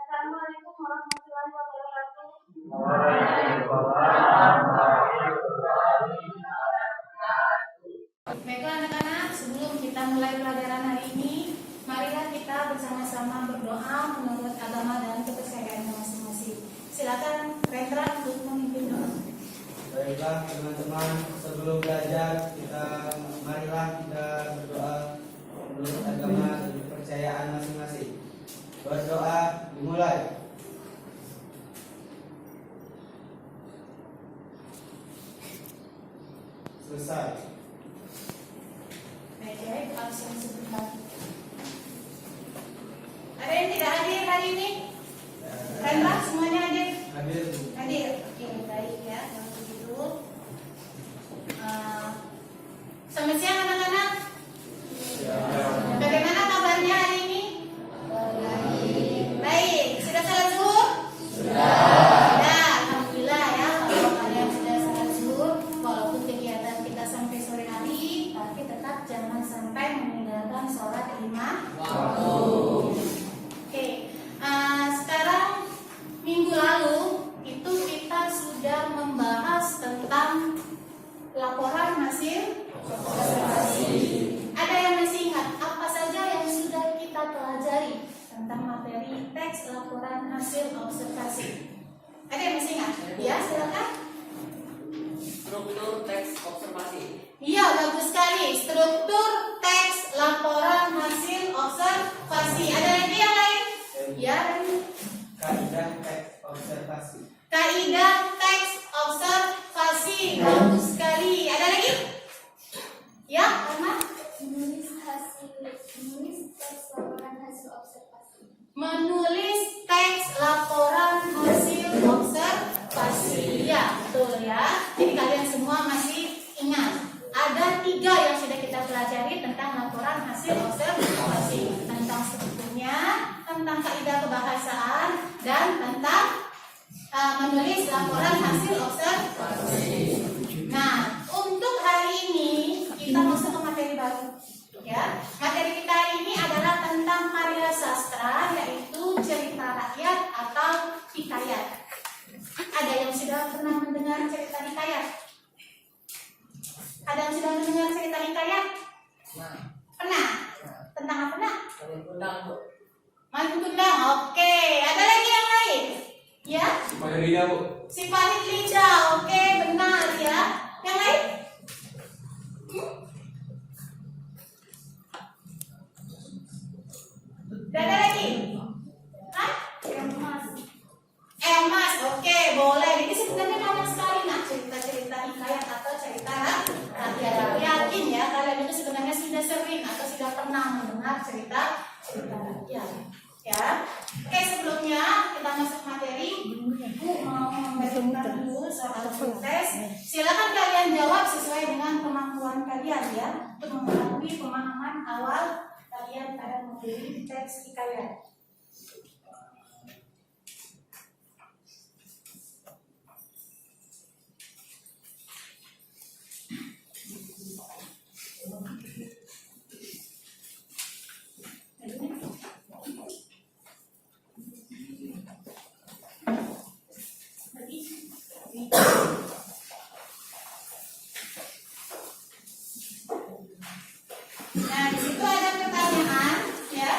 Assalamualaikum warahmatullahi wabarakatuh. Baiklah anak-anak, sebelum kita mulai pelajaran hari ini, marilah kita bersama-sama berdoa menurut agama dan kepercayaan masing-masing. Silakan Rendra untuk memimpin doa. Baiklah teman-teman, sebelum belajar marilah kita berdoa menurut agama dan kepercayaan masing-masing. Berdoa dimulai. Selesai. Baik, absen sebentar. Ada yang tidak hadir hari ini? Rendra, semuanya hadir? Hadir. Hadir. Oke, baik ya. Kalau begitu, selamat siang anak-anak. Bagaimana kabarnya hari ini? Baik. Sudah salat zuhur? Sudah. Alhamdulillah ya. Kalau kalian sudah salat zuhur, walaupun kegiatan kita sampai sore hari, tapi tetap jangan sampai meninggalkan sholat 5 waktu. Oke. Sekarang minggu lalu itu kita sudah membahas tentang laporan hasil observasi. Ada yang masih ingat apa saja yang sudah kita pelajari tentang materi teks laporan hasil observasi? Ada yang masih ingat? Ya, silakan. Struktur teks observasi. Iya, bagus sekali. Struktur teks laporan hasil observasi. Ada lagi yang lain? Ya, Kaidah teks observasi. kaidah teks observasi. Bagus sekali. Ada lagi? Ya, Ahmad? Menulis teks laporan hasil observasi. Menulis teks laporan hasil observasi. Ya, betul ya. Jadi kalian semua masih ingat. Ada 3 yang sudah kita pelajari tentang laporan hasil observasi. Tentang strukturnya, tentang kaidah kebahasaan, dan tentang menulis laporan hasil observasi. Nah, untuk hari ini kita masuk ke materi baru. Ya, materi kita hari ini adalah tentang karya sastra, yaitu cerita rakyat atau hikayat. Ada yang sudah pernah mendengar cerita hikayat? Ada yang sudah mendengar cerita hikayat? Nah, Pernah? Tentang apa nak? kalian undang Bu. Main kundang. Oke. Ada lagi yang lain? Ya? Materinya Bu. Si Fahid Lija. Oke, benar ya. Yang lain? Tidak ada lagi? Hah? Emas. Oke, boleh. Jadi sebenarnya banyak sekali nak cerita-cerita hikayat atau cerita rakyat. Aku yakin ya kalian itu sebenarnya sudah sering atau sudah pernah mendengar cerita rakyat. Ya. Oke, sebelumnya kita masuk materi. Ibu mau memberikan dulu soal tes. Silakan kalian jawab sesuai dengan kemampuan kalian ya, untuk mengetahui pemahaman awal kalian pada materi teks hikayat. Nah, di situ ada pertanyaan, ya.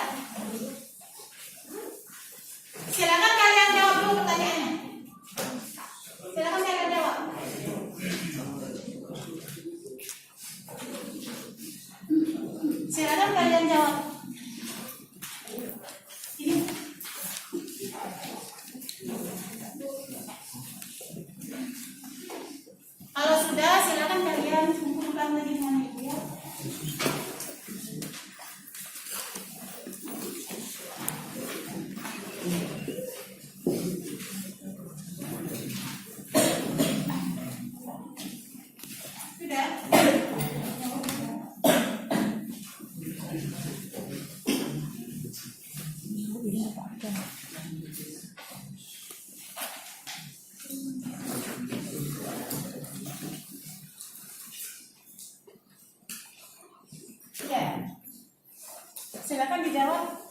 Silakan dijawab.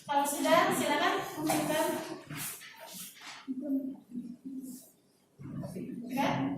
Kalau sudah, silakan memberikan. Ya.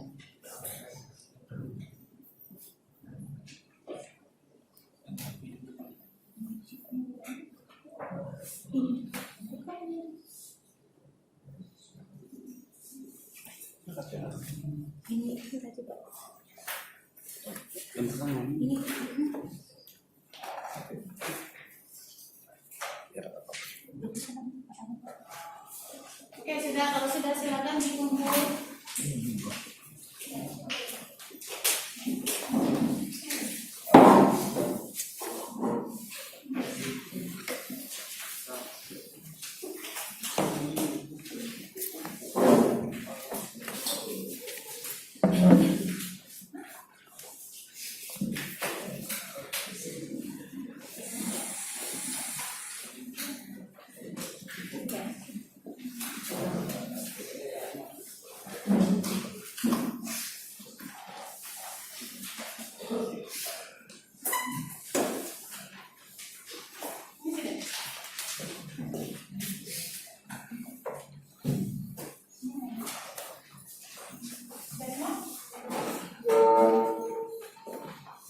Oke, sudah. Kalau sudah, silakan dikumpul.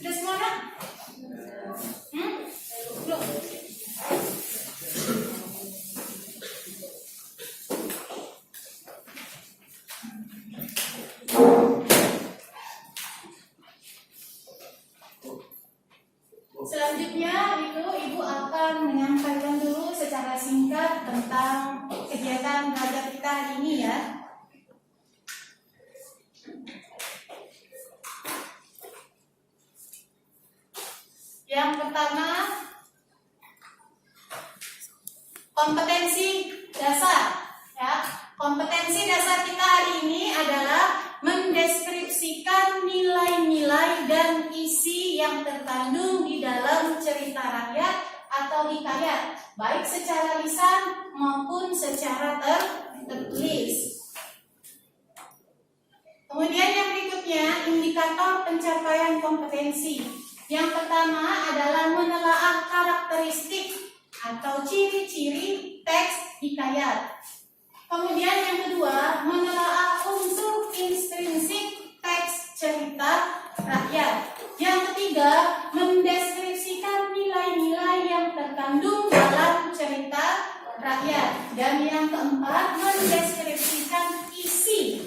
Sudah semua, Nak? Belum. Selanjutnya itu Ibu akan menyampaikan dulu secara singkat tentang kegiatan belajar kita hari ini ya. Yang pertama, kompetensi dasar. Ya, kompetensi dasar kita hari ini adalah mendeskripsikan nilai-nilai dan isi yang terkandung di dalam cerita rakyat atau hikayat, baik secara lisan maupun secara tertulis. Kemudian yang berikutnya, indikator pencapaian kompetensi. Yang pertama adalah menelaah karakteristik atau ciri-ciri teks hikayat. Kemudian yang kedua, menelaah unsur intrinsik teks cerita rakyat. Yang ketiga, mendeskripsikan nilai-nilai yang terkandung dalam cerita rakyat. Dan yang keempat, mendeskripsikan isi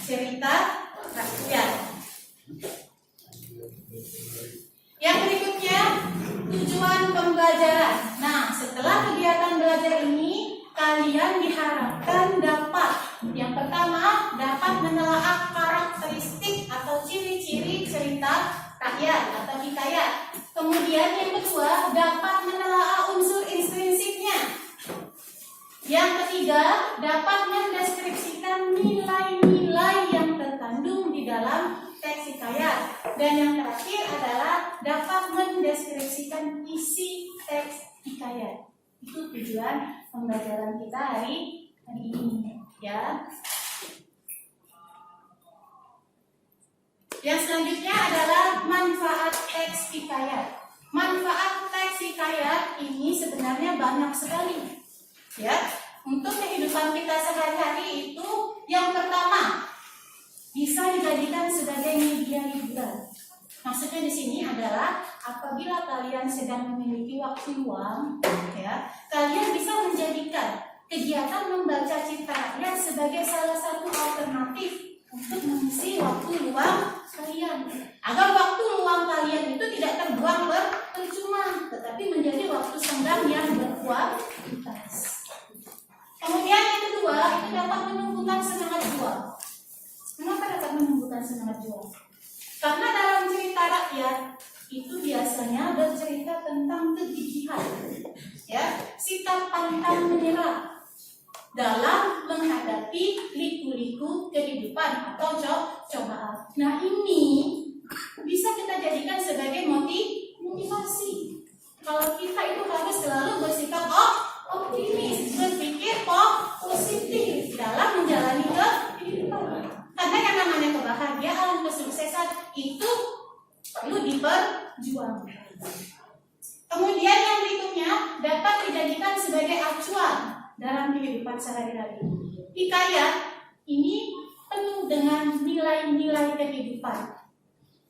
cerita rakyat. Yang berikutnya, tujuan pembelajaran. Nah, setelah kegiatan belajar ini, kalian diharapkan dapat, yang pertama, dapat menelaah karakteristik atau ciri-ciri cerita rakyat atau hikayat. Kemudian yang kedua, dapat menelaah unsur intrinsiknya. Yang ketiga, dapat mendeskripsikan nilai-nilai yang terkandung di dalam teks hikayat. Dan yang terakhir adalah dapat mendeskripsikan isi teks hikayat. Itu tujuan pembelajaran kita hari ini, ya. Yang selanjutnya adalah manfaat teks hikayat. Manfaat teks hikayat ini sebenarnya banyak sekali, ya. Untuk kehidupan kita sehari-hari itu, yang pertama, bisa dijadikan sebagai media hiburan. Maksudnya di sini adalah apabila kalian sedang memiliki waktu luang, ya, kalian bisa menjadikan kegiatan membaca cipta rakyat sebagai salah satu alternatif untuk mengisi waktu luang kalian. Agar waktu luang kalian itu tidak terbuang percuma, tetapi menjadi waktu senggang yang berkualitas. Kemudian yang kedua, itu dapat menumbuhkan semangat juang. Kenapa dapat menumbuhkan semangat juang? Karena dalam cerita rakyat itu biasanya bercerita tentang kegigihan, ya, sikap pantang menyerah dalam menghadapi liku-liku kehidupan atau cobaan. Nah, ini bisa kita jadikan sebagai motivasi. Kalau kita itu harus selalu bersikap optimis, berpikir positif dalam menjalani kehidupan. Karena yang namanya kebahagiaan, kesuksesan itu perlu diperjuangkan. Kemudian yang berikutnya dapat dijadikan sebagai acuan dalam kehidupan sehari-hari. Hikayat ini penuh dengan nilai-nilai kehidupan.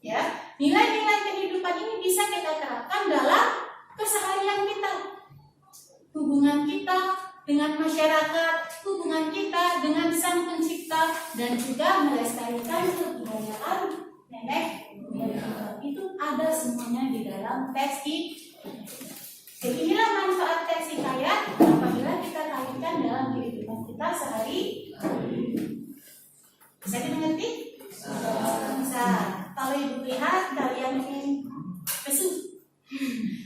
Ya, nilai-nilai kehidupan ini bisa kita terapkan dalam keseharian kita. Hubungan kita dengan masyarakat, hubungan kita dengan Sang Pencipta, dan juga melestarikan kebudayaan nenek moyang kita. Itu ada semuanya di dalam teks ini. Jadi inilah manfaat teks hikayat apabila kita kaitkan dalam kehidupan kita sehari-hari. Bisa dimengerti? Bisa. Kalau ibu lihat kalian ini kesu.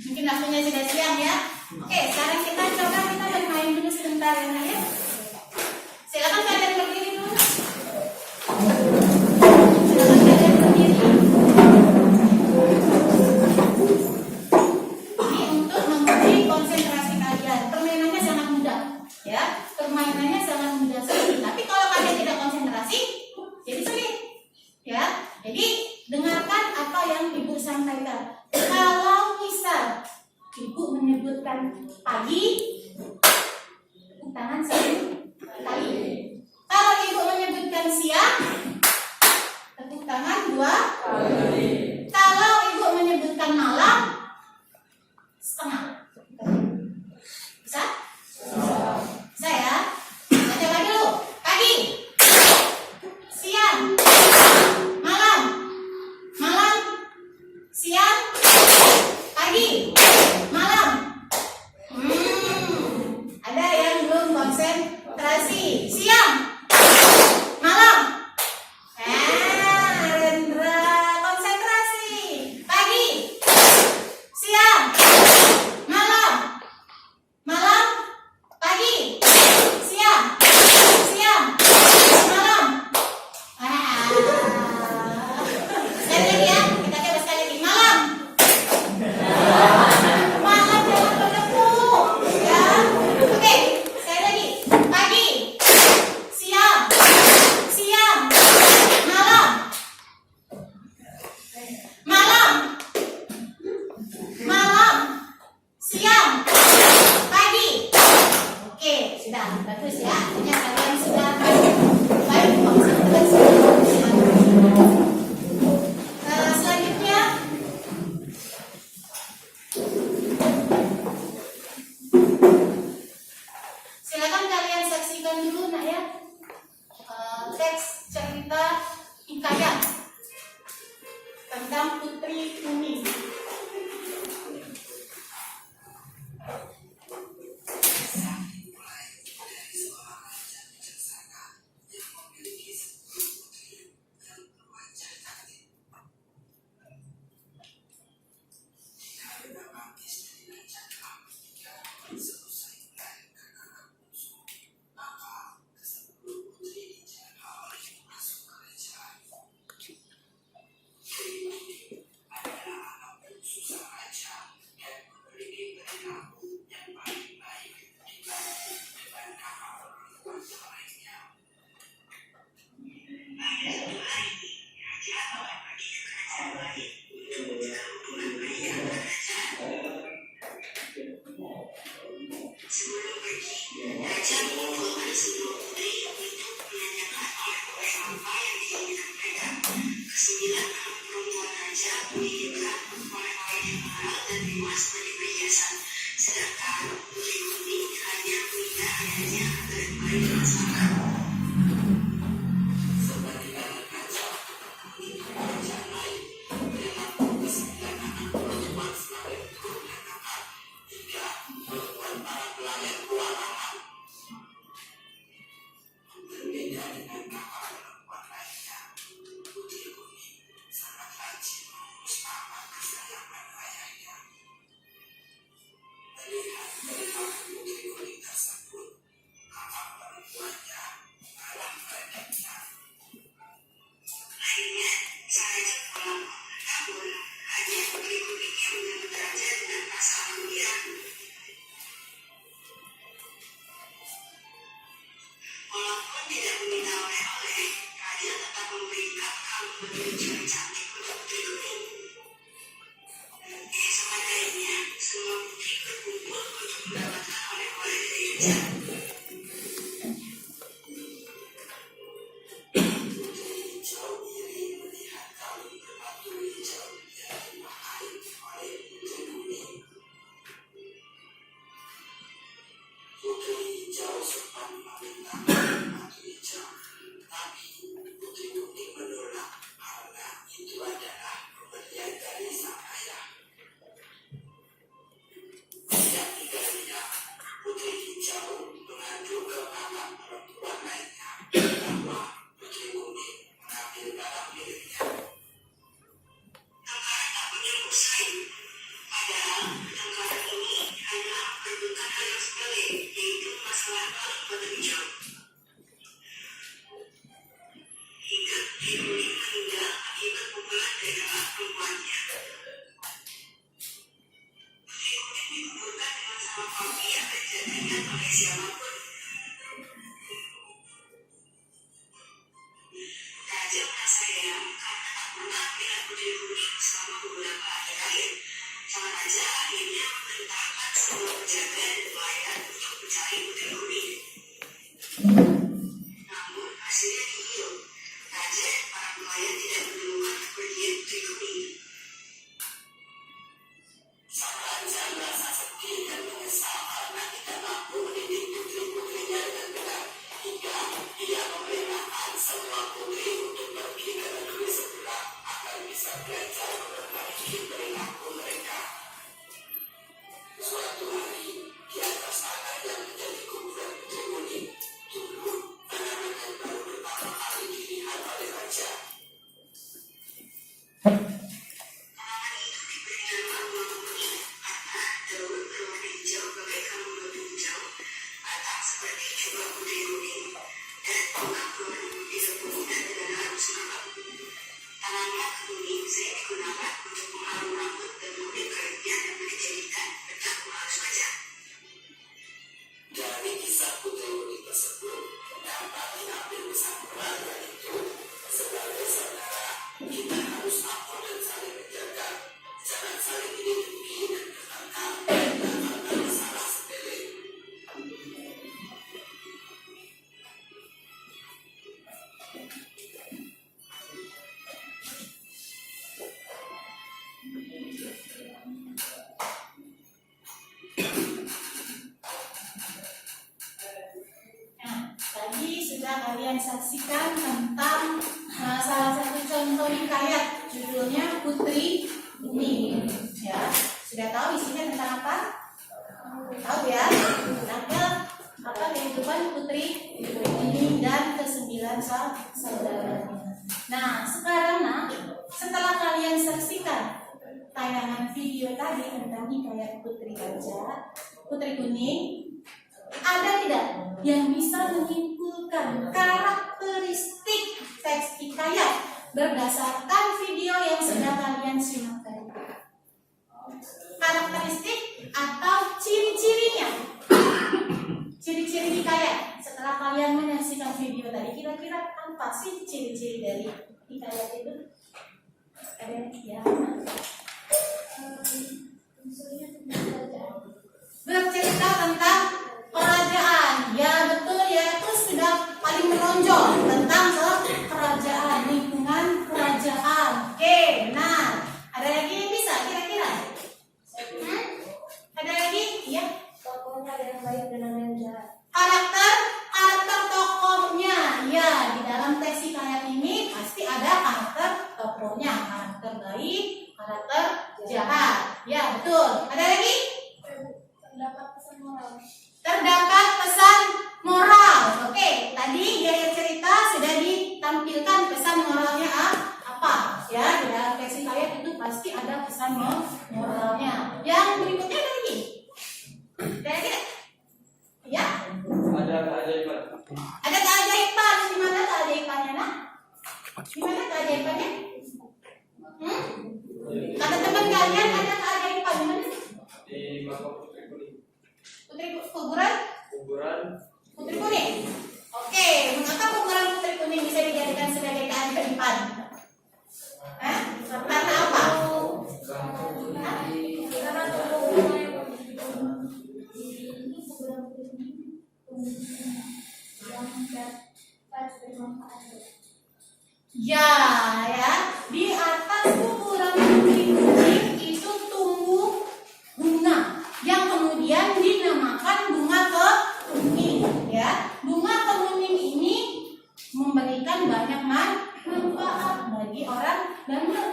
Mungkin waktunya sudah siang ya. Oke, sekarang kita coba kita bermain dulu sebentar ya, ya. Silakan kalian berdiri dulu. Silakan kalian berdiri. Ini untuk menguji konsentrasi kalian. Permainannya sangat mudah, ya. Permainannya sangat mudah sekali. Tapi kalau kalian tidak konsentrasi, jadi sulit, ya. Jadi dengarkan apa yang ibu sampaikan. Kalau misal ibu menyebutkan pagi, tepuk tangan satu kali. Kalau ibu menyebutkan siang, tepuk tangan dua kali. Kalau ibu menyebutkan malam, setengah. Bisa? Bisa ya? Kita coba dulu. Pagi, siang, malam, siang, pagi, malam. Ada yang belum konsentrasi. Siang, malam. Rendra konsentrasi. Pagi, siang, malam, pagi, siang, malam. Sekali lagi ya, kita coba sekali lagi. Malam. Malam jangan berdebu, ya. Oke, sekali lagi. Pagi, siang, malam, siang, pagi. Oke, sudah bagus ya. Artinya kalian sudah baik konsentrasi. Selanjutnya. Silakan kalian saksikan dulu nak ya, teks cerita hikayat tentang Putri Kuning. Kalian saksikan tentang salah satu contoh hikayat, judulnya Putri Bumi. Ya, sudah tahu isinya tentang apa? Tahu ya? Tentang apa kehidupan Putri Bumi dan ke-9 saudaranya. Nah, sekarang setelah kalian saksikan tayangan video tadi tentang hikayat Putri Gajah, Putri Kuning, ada tidak yang bisa menyimpulkan karakteristik teks hikayat berdasarkan video yang sedang kalian simak tadi? Karakteristik atau ciri-cirinya? Ciri-ciri hikayat setelah kalian menyaksikan video tadi, kira-kira apa sih ciri-ciri dari hikayat itu? Ada ya? Bercerita tentang kerajaan, ya betul ya, itu sudah paling menonjol tentang kerajaan, lingkungan kerajaan. Oke, nah ada lagi yang bisa kira-kira? Ada lagi? Ya. Tokohnya ada yang baik dan ada yang jahat. Karakter tokohnya, ya di dalam teks hikayat ini pasti ada karakter tokohnya, karakter baik, karakter jahat. Ya betul. Ada lagi? Terdapat pesan moral. Terdapat pesan moral. Oke, tadi di akhir cerita sudah ditampilkan pesan moralnya apa? Ya, di dalam teks hikayat itu pasti ada pesan moralnya. Yang berikutnya ada lagi? Ada lagi? Ya? Ada keajaiban. Ada keajaiban. Di mana keajaibannya, Nak? Di mana keajaibannya? Kata teman kalian ada keajaiban di mana? Di makam putri kuning. Putri kuburan? Kuburan Putri kuning. Oke, mengapa kuburan putri kuning bisa dijadikan sebagai keajaiban? Hah? Karena apa? Karena tubuhnya yang Ya, di atas kuburan putri kuning itu tumbuh bunga yang kemudian dinamakan bunga kemuning. Ya, bunga kemuning ini memberikan banyak manfaat bagi orang banyak.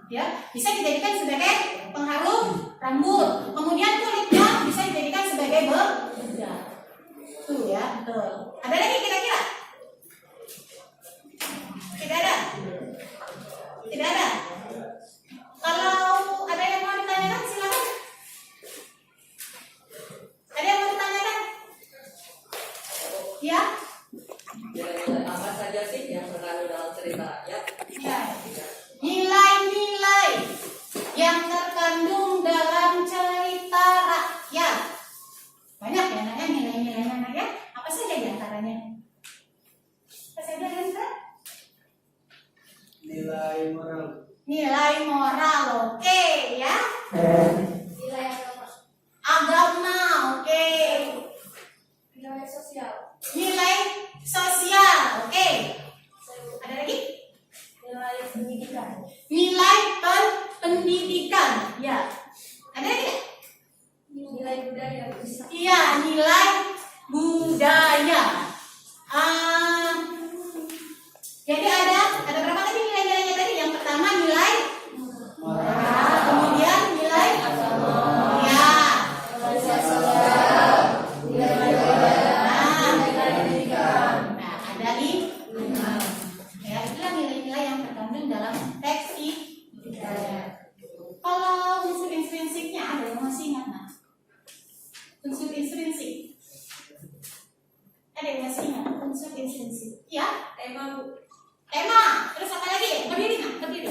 Ya, bisa dijadikan sebagai pengharum rambut. Kemudian kulitnya bisa dijadikan sebagai bedak. Tuh ya, betul. Ada lagi kira-kira? Tidak ada? Tidak ada? Kalau ada yang mau ditanyakan, silakan. Ada yang mau ditanyakan? Ya? Nilai-nilai apa saja sih yang terkandung dalam cerita rakyat? Ya. Nilai-nilai yang terkandung dalam cerita rakyat. Banyak ya nanya nilai-nilainya anak ya. Apa saja diantaranya? Apa saja diantaranya? Nilai moral. Nilai moral, oke ya. nilai agama, Agama, oke. nilai sosial, Nilai sosial, oke. Ada lagi? nilai pendidikan, Nilai pendidikan, ya. Ada lagi? nilai budaya, Iya, nilai budaya. Jadi ada berapa tadi nilai-nilainya tadi? Yang pertama nilai moral, kemudian nilai agama, ya. Nah, ada lima. Ya, itulah nilai-nilai yang terkandung dalam teks ini. Kalau unsur intrinsiknya ada yang masih ingat, nah? Unsur intrinsik. Ada yang masih ingat unsur intrinsik? Ya, tema bu, tema. Terus apa lagi? Berdiri, nah, berdiri.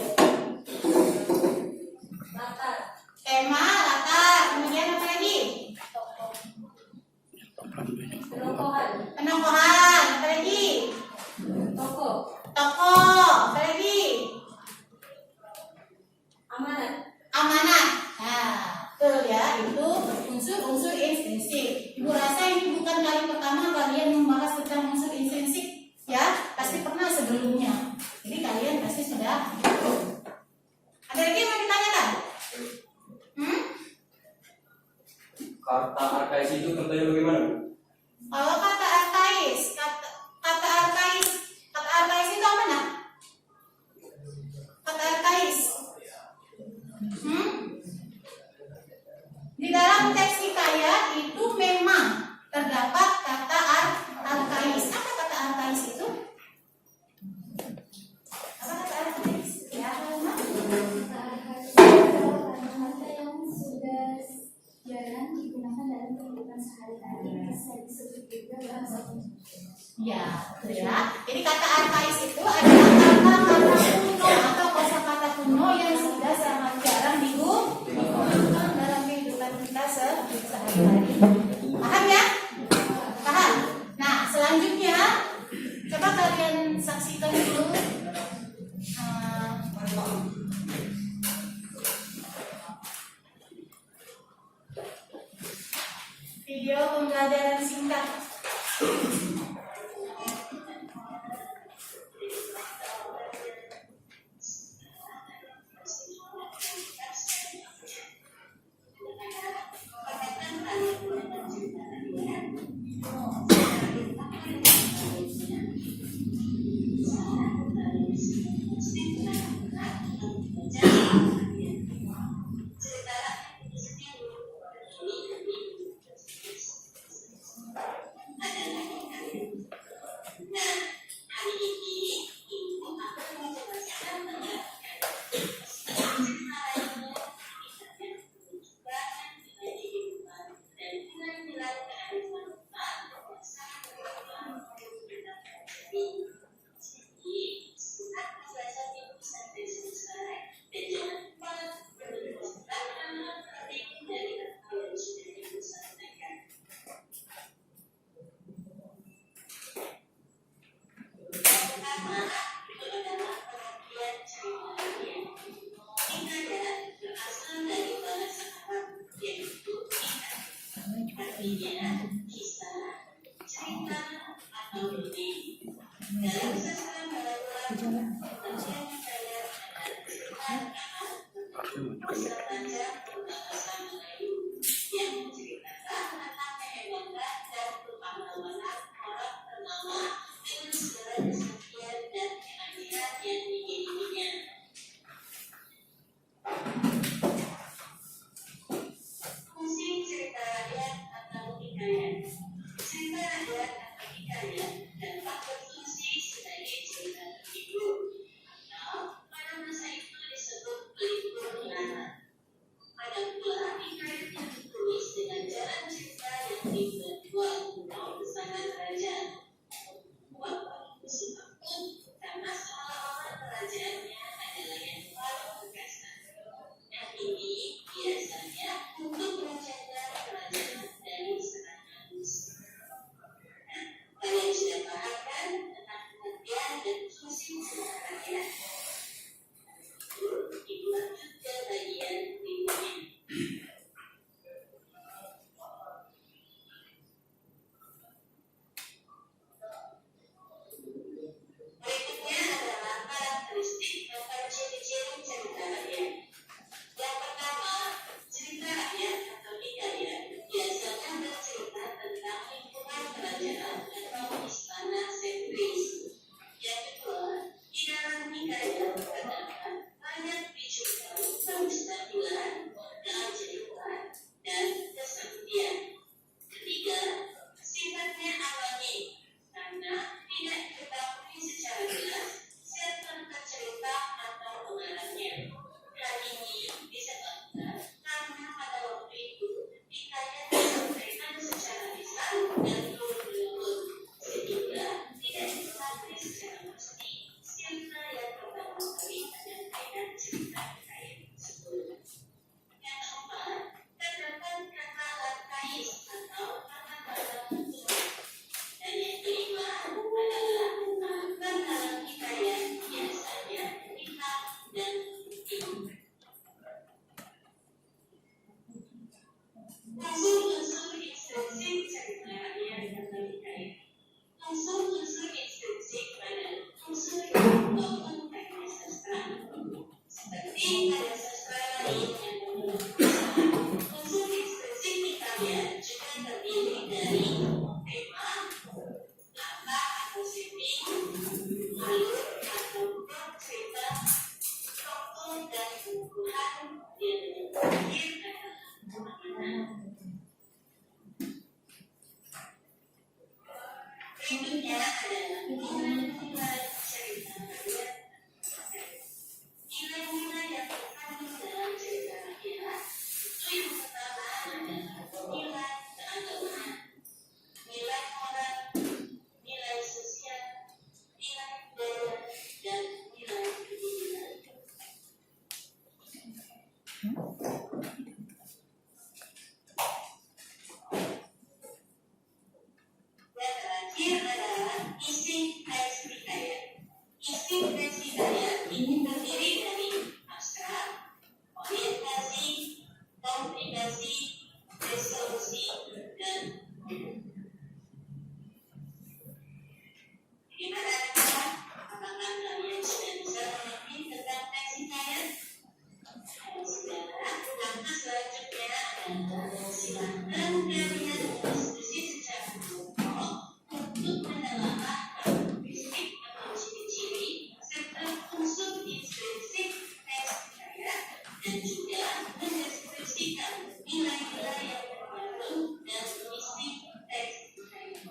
latar, Tema, latar, kemudian apa lagi? penokohan, Penokohan, apa lagi? tokoh, Tokoh, apa lagi? amanat, Amanat. Nah, betul ya, itu unsur-unsur intrinsik. Ibu rasa ini bukan kali pertama kalian membahas tentang unsur intrinsik, ya. Pasti pernah sebelumnya. Jadi kalian pasti sudah. Ada lagi yang mau ditanyakan? Kata arkais itu contohnya bagaimana, Bu? Kalau kata arkais itu apa nak? Kata arkais. Di dalam teks hikayat itu memang terdapat kata arkais. Apa kata arkais itu? Apa kata arkais? Ya, Alma? kata-kata yang sudah jarang digunakan dalam kehidupan sehari-hari, bisa disebut juga bahasa umum. Ya, betul ya. Jadi kata arkais itu adalah kata-kata kuno atau kosakata kuno yang sudah sangat jarang digunakan dalam kehidupan kita sehari-hari. Paham ya? Paham? Nah, selanjutnya coba kalian saksikan dulu video pembelajaran singkat. artinya kisah, cerita, atau dongeng. Dalam sastra Malayalam, pengertian saya adalah cerita bisa baca berbahasa Melayu yang menceritakan tentang kehebatan dan kepahlawanan orang ternama dengan segala kesaktian dan keadilan yang dimilikinya. Fungsi cerita rakyat atau hikayat. Cerita rakyat atau hikayat dapat berfungsi sebagai cerita terhibur atau pada masa itu disebut pelipur pengarang. Ada pula hikayat yang ditulis dengan jalan cerita yang dibuat atau pesanan kerajaan. Buat disebabkan karena seolah-olah kerajaannya adalah yang paling perkasa. Dan ini biasanya untuk menjaga kerajaan dari serangan musuh. Nah, kalian sudah paham kan tentang pengertian dan fungsi cerita rakyat? Ibu lanjut ke bagian berikutnya. Berikutnya adalah karakteristik atau ciri-ciri cerita rakyat. Yang pertama, cerita rakyat atau hikayat biasanya bercerita tentang lingkungan kerajaan atau istana sentris. Yang kedua, di dalam hikayat terdapat banyak bijukan kestabilan, keajaiban, dan kesaktian. Ketiga, sifatnya alami karena tidak diketahui secara jelas siapa pencerita atau pengarangnya. Hal ini disebabkan karena pada waktu itu hikayat disampaikan secara lisan dan turun-temurun, sehingga tidak diketahui secara pasti siapa yang pertama kali menyampaikan cerita hikayat tersebut. Yang keempat, terdapat kata lakais atau kata-kata penting. Dan yang kelima adalah akar dalam hikayat biasanya hitam dan putih. Unsur-unsur instruksi cerita rakyat atau hikayat. Unsur-unsur instruksi pada unsur maupun karya sastra. Seperti karya sastra lain yang memiliki unsur instruksi hikayat juga terdiri dari tema, latar atau setting, alur atau plot cerita, tokoh dan kebutuhan yang terakhir adalah pengamanan. Berikutnya adalah nilai-nilai cerita rakyat. Nilai-nilai yang terkandung dalam cerita rakyat itu yang pertama adalah nilai keagamaan, nilai moral, nilai sosial, nilai budaya, dan nilai kehidupan. Yang terakhir adalah isi teks hikayat. Isi teks hikayat ini terdiri dari abstrak, orientasi, komplikasi, resolusi, dan gimana teman? Apakah kalian sudah bisa mengerti tentang teks hikayat? Ayo saudara, langkah selanjutnya adalah silakan kalian berdiskusi secara kelompok untuk mendalaman karakteristik atau ciri-ciri serta unsur instruksi teks hikayat dan juga mendeskripsikan nilai-nilai yang terkandung dan isi teks hikayat.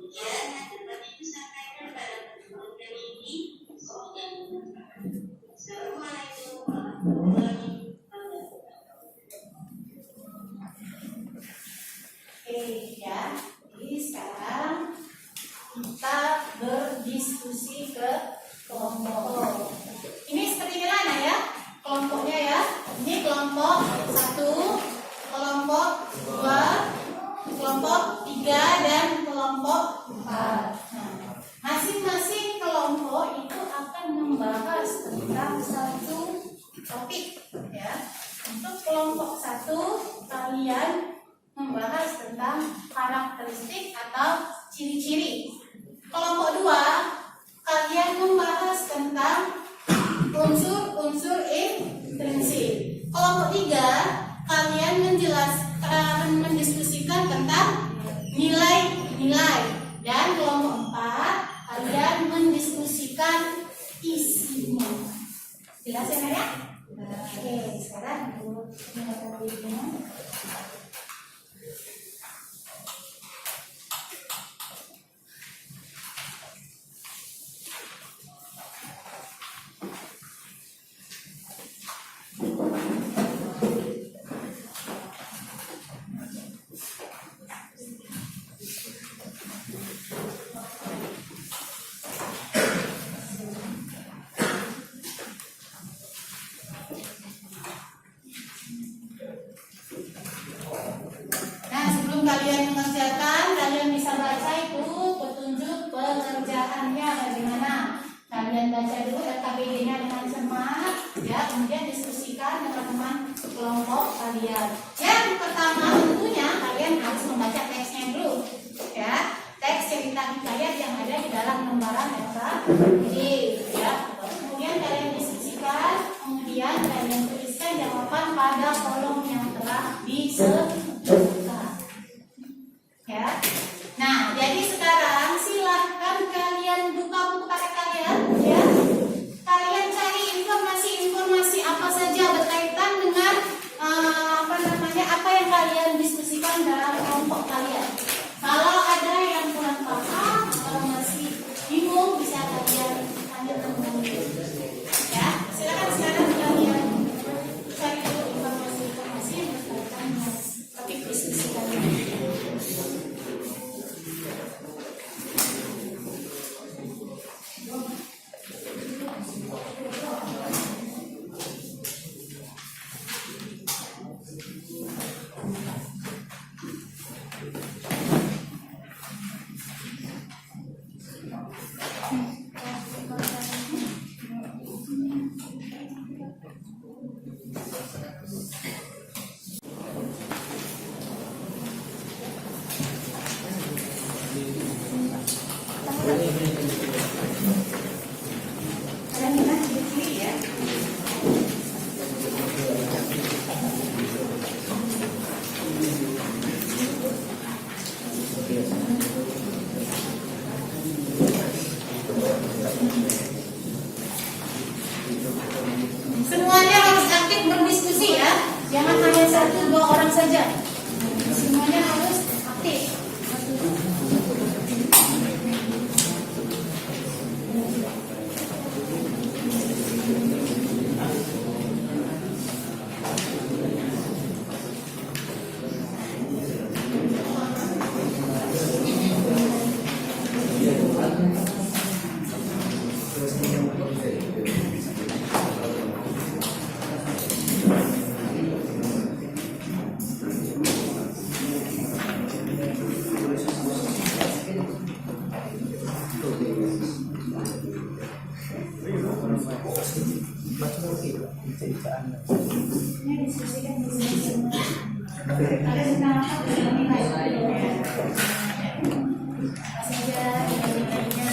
Ujian yang dapat ibu sampaikan pada pertemuan kali ini semoga bermanfaat. Assalamualaikum warahmatullahi wabarakatuh. Oke ya, jadi sekarang kita berdiskusi ke kelompok. Ini seperti ini lah ya, kelompoknya ya. Ini kelompok 1, kelompok 2, kelompok 3, dan kelompok 4. Nah, masing-masing kelompok itu akan membahas tentang satu topik ya. Untuk kelompok 1 kalian membahas tentang karakteristik atau ciri-ciri. Kelompok 2, kalian membahas tentang unsur-unsur intrinsik. Kelompok 3, kalian mendiskusikan tentang nilai-nilai. Dan kelompok 4, kalian mendiskusikan isinya. Jelas ya, Maria? Oke, sekarang aku mengingatkan videonya. Nah, sebelum kalian mengerjakan, kalian bisa baca itu petunjuk pengerjaannya bagaimana. Kalian baca dulu RKBD-nya dengan cermat, ya, kemudian diskusikan dengan teman kelompok kalian. Yang pertama tentunya kalian harus membaca teksnya dulu, ya, teks cerita hikayat yang ada di dalam lembaran RKBD, ya. Kemudian kalian diskusikan, kemudian kalian tuliskan jawaban pada kolom yang telah disebutkan. Ya. Nah, jadi sekarang silahkan kalian buka buku paket kalian, ya. Kalian cari informasi-informasi apa saja berkaitan dengan apa yang kalian diskusikan dalam kelompok kalian. Kalau ada yang kurang paham, kalau masih bingung, bisa kalian tanyakan dulu. Ya, silakan sekarang kalian cari dulu informasi-informasi yang berkaitan dengan topik diskusi kalian. Kalian lihat di sini ya. Semuanya harus aktif berdiskusi ya. Jangan hanya 1-2 orang saja. Semuanya harus aktif. Ini diskusikan di sini. Ada tentang apa? Nilai. Apa saja nilainya?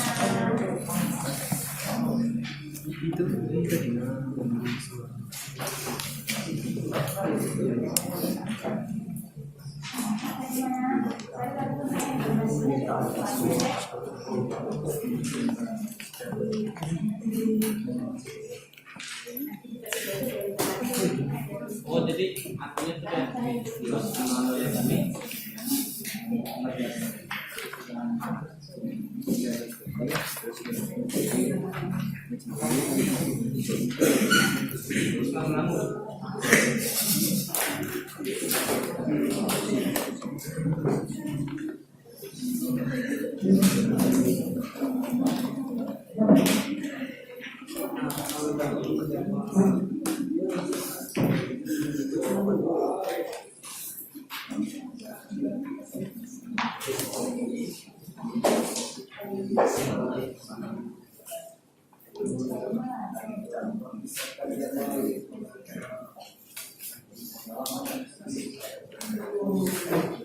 Oh, jadi artinya sudah terus sama ya kami. Thank you.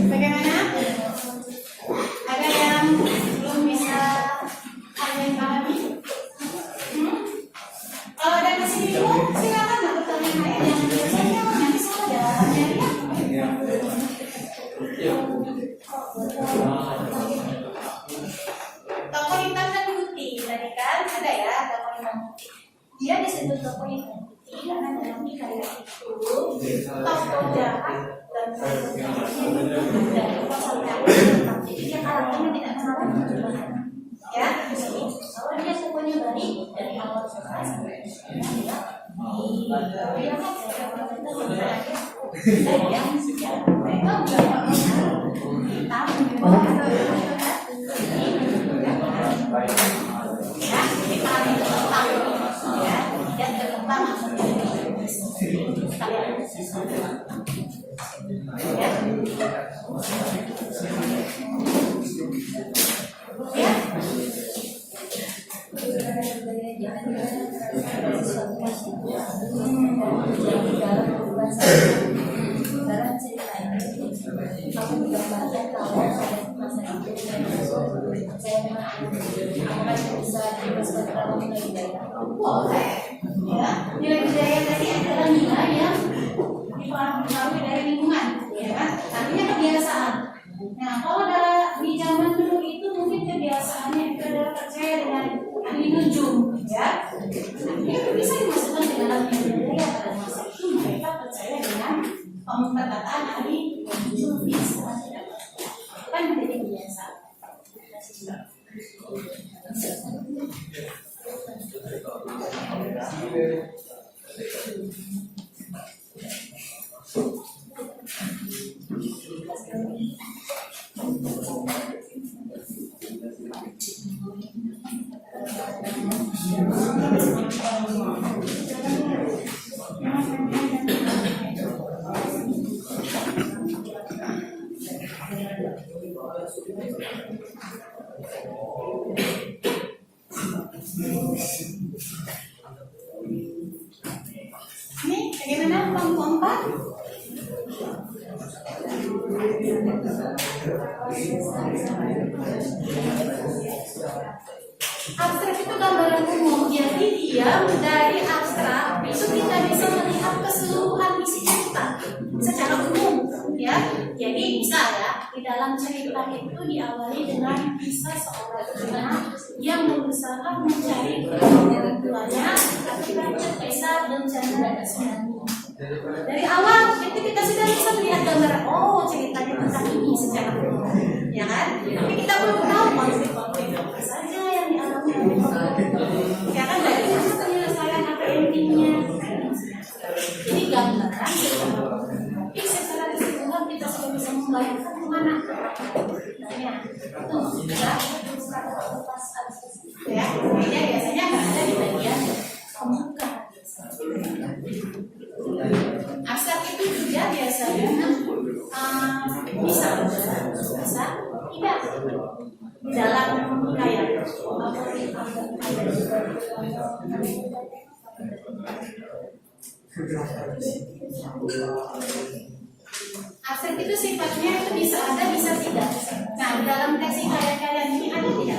Bagaimana? Ada yang belum bisa kalian pahami? Kalau ada yang masih bingung, silakan lah bertanya. Jangan biasanya nanti semua jawabannya ya. Toko hitam dan putih tadi kan ada ya, toko hitam putih. Dia disebut toko hitam putih karena dalam hikayat itu toko jahat dan toko dari pasal jahat. Jadi dia karakternya tidak salah. Ya, kalau dia tokonya baik dari awal sampai dia dia kan dalam cerita ini aku menggambarkan kalau ada masa itu saya akan bisa dibebaskan dalam nilai boleh. Ya, nilai budaya tadi adalah nilai yang dipengaruhi dari lingkungan, ya kan? Artinya kebiasaan. Nah, kalau di zaman dulu itu mungkin kebiasaannya itu adalah percaya dengan ahli nujum, ya. Nah, itu bisa dimasukkan ke dalam nilai budaya pada masa itu mereka percaya dengan perkataan ahli nujum bisa kan menjadi kebiasaan. Ini bagaimana kelompok 4? Abstrak itu gambaran umum, jadi dia dari abstrak itu kita bisa melihat keseluruhan isi cerita secara umum, ya. Jadi bisa ya, di dalam cerita itu diawali dengan kisah seorang anak yang berusaha mencari orang tuanya akibat kisah bencana dan tsunami. Dari awal itu kita sudah bisa melihat gambaran, oh ceritanya tentang ini secara umum, ya kan? Tapi kita belum tahu konflik-konflik apa saja yang dialami oleh konflik, ya kan? Dari mana penyelesaian apa endingnya? Ini gambaran secara umum. Tapi secara keseluruhan kita sudah bisa membayangkan kemana ceritanya. Itu ya, ini biasanya nggak ada di bagian pembuka. Abstrak itu juga biasanya bisa tidak di dalam hikayat. Absen itu sifatnya itu bisa ada, bisa tidak. Nah, di dalam tes kalian ini ada tidak?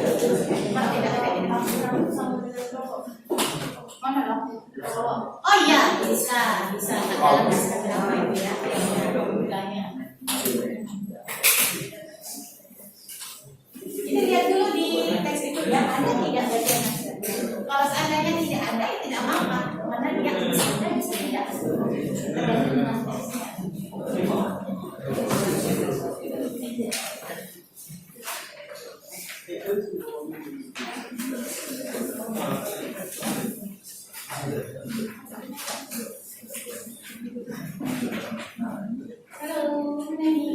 Kalau tidak ada ini. Mana dong? Oh iya, bisa. Dalam tes berapa itu ya? Bulannya. Jadi lihat dulu di teks itu ya, ada tidak bagian absen. Kalau seandainya tidak ada, ya tidak apa-apa. Karena dia bisa ada, bisa tidak. Tergantung dengan tesnya. Halo, Nani.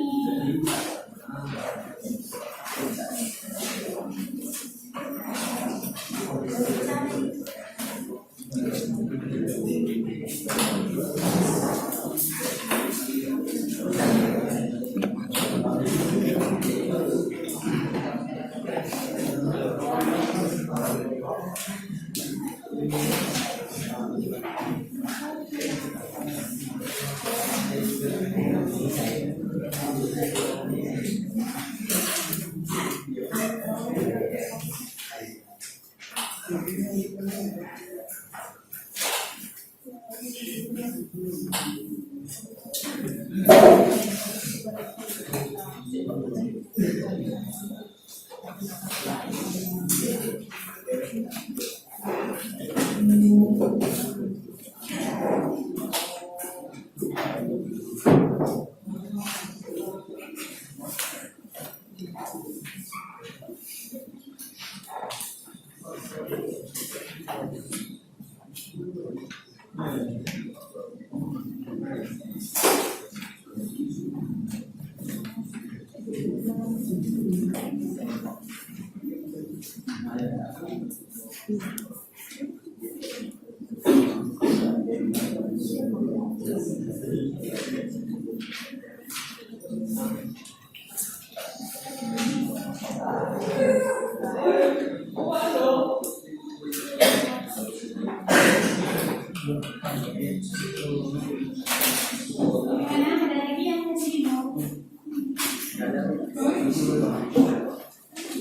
Gimana? Ada lagi yang masih mau?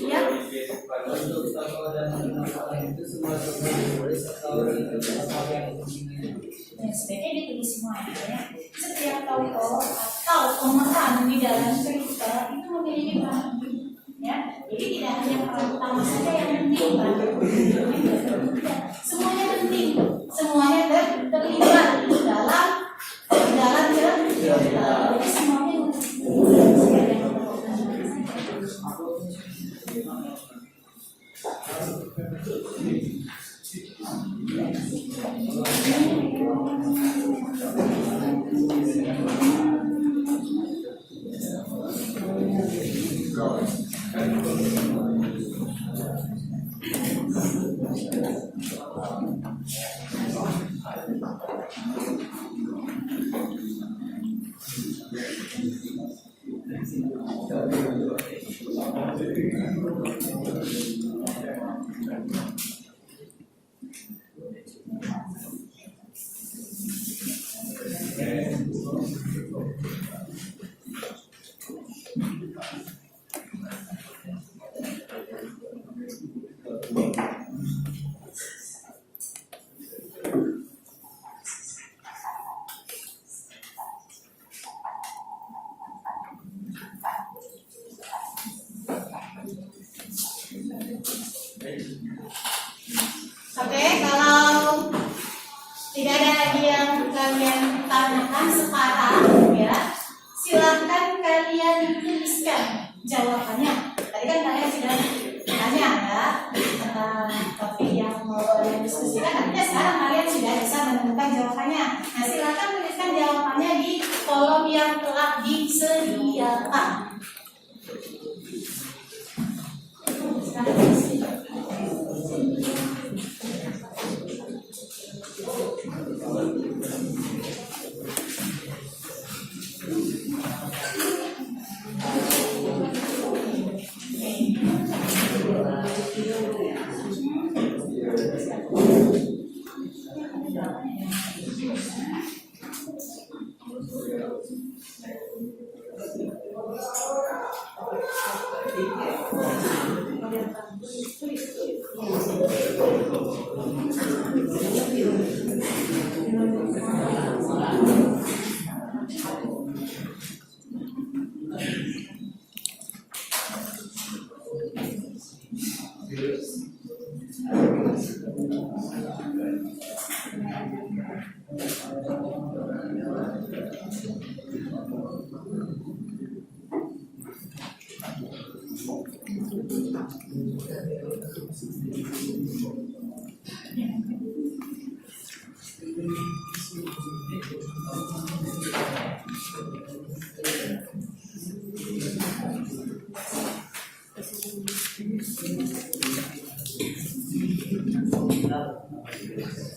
Ya. Sebaiknya ditulis semuanya ya. Setiap tokoh atau pemeran di dalam cerita itu memiliki peran penting, ya. Jadi tidak hanya peran utama saja yang penting, semuanya penting, semuanya terlibat dalam cerita. Jadi semuanya Oke, kalau tidak ada lagi yang kalian tanyakan sekarang, ya, silakan kalian tuliskan jawabannya. Tadi kan kalian sudah tanya ya tentang topik yang mau kalian diskusikan. Artinya sekarang kalian sudah bisa menemukan jawabannya. Nah, silakan tuliskan jawabannya di kolom yang telah disediakan.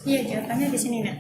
Iya, jawabannya di sini, Nak.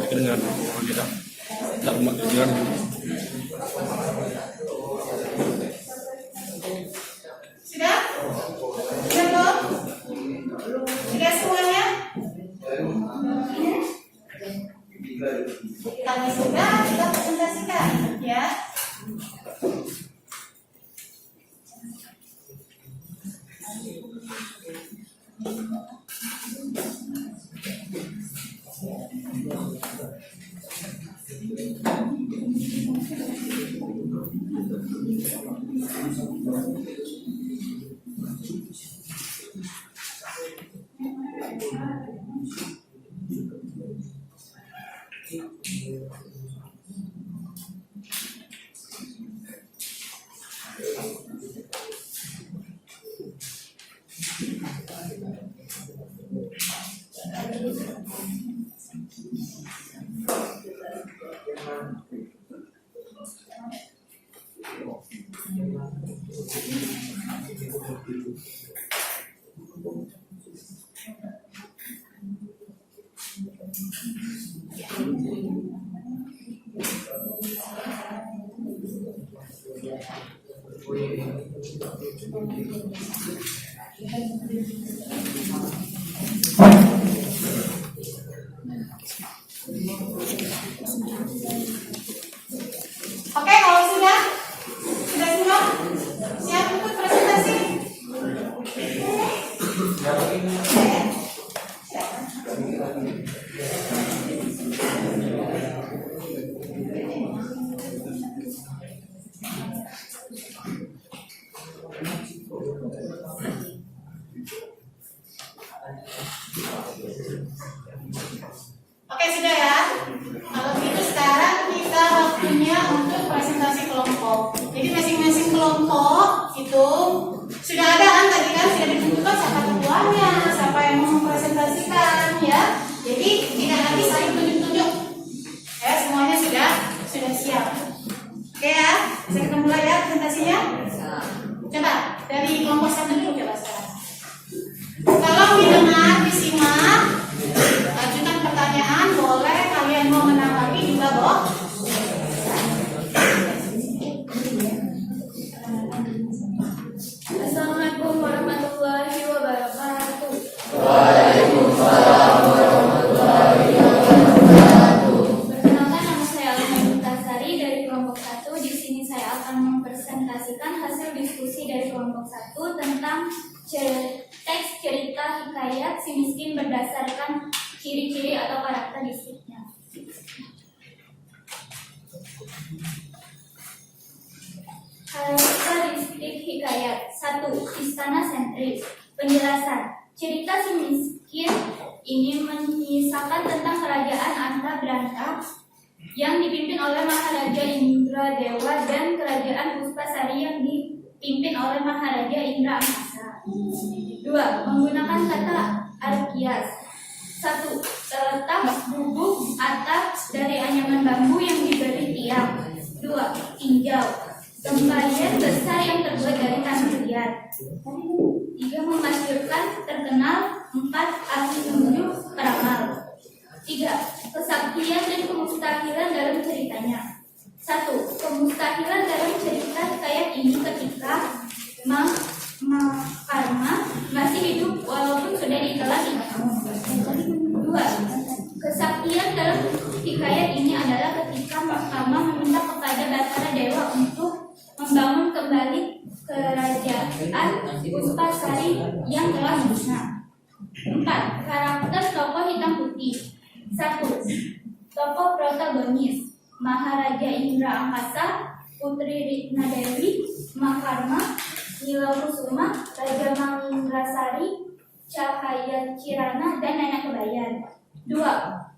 Kedengaran kita tak kedengaran. Sudah? Sudah belum? Sudah semuanya? Kalau sudah, kita presentasikan ya. Oke, kalau sudah semua siap untuk presentasi. Oke, sudah ya. Kalau gitu sekarang kita waktunya untuk presentasi kelompok. Jadi masing-masing kelompok itu sudah ada kan tadi kan sudah ditentukan siapa ketuanya, siapa yang mau mempresentasikan ya. Jadi tidak lagi saling tunjuk-tunjuk. Ya, semuanya sudah siap. Oke ya, bisa kita mulai ya presentasinya. Coba dari kelompok 1 dulu coba sekarang. Tolong didengar, disimak. Ajukan pertanyaan, boleh kalian mau menanggapi juga, Boh. Assalamualaikum warahmatullahi wabarakatuh. Perkenalkan, nama saya Alma Muntasari dari kelompok 1. Di sini saya akan mempresentasikan hasil diskusi dari kelompok 1 tentang teks cerita hikayat si miskin berdasarkan ciri-ciri atau karakteristiknya. Karakteristik hikayat. 1. Istana sentris. Penjelasan. Cerita si miskin ini menyisakan tentang kerajaan Antabranta yang dipimpin oleh Maharaja Indradewa dan kerajaan Puspasari yang dipimpin oleh Maharaja Indra Angkasa. 2. Menggunakan kata arkias. 1. Terletak bubuk atap dari anyaman bambu yang diberi tiang. 2. Tinjau. Tembayan besar yang terbuat dari tanah liat. 3. Memasyurkan terkenal. 4. Ahli nunjuk peramal. 3. Kesaktian dan kemustahilan dalam ceritanya. 1. Kemustahilan dalam cerita hikayat ini ketika Karma masih hidup walaupun sudah ditelan ilmu. 2. Kesaktian dalam hikayat ini adalah ketika Karma meminta kepada Batara Dewa untuk membangun kembali kerajaan Puspasari yang telah musnah. 4. Karakter tokoh hitam putih. 1. Tokoh protagonis Maharaja Indra Angkasa, Putri Ritna Dewi, Makarma, Nila Kusuma, Raja Manggasari, Cahaya Kirana, dan Nenek Kebayan. 2.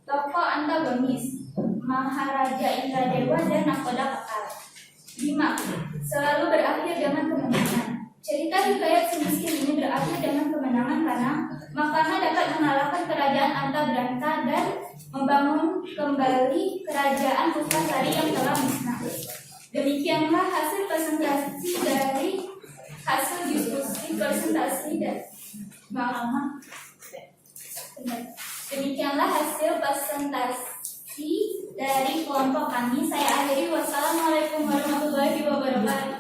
Tokoh antagonis Maharaja Indradewa dan Nakoda Kekal. 5. Selalu berakhir dengan kemenangan. Cerita hikayat si miskin ini berakhir dengan kemenangan karena Makarma dapat mengalahkan kerajaan Antabranta dan membangun kembali kerajaan Puspasari yang telah musnah. Demikianlah hasil presentasi dari hasil diskusi presentasi dan Demikianlah hasil presentasi dari kelompok kami. Saya akhiri. Wassalamualaikum warahmatullahi wabarakatuh.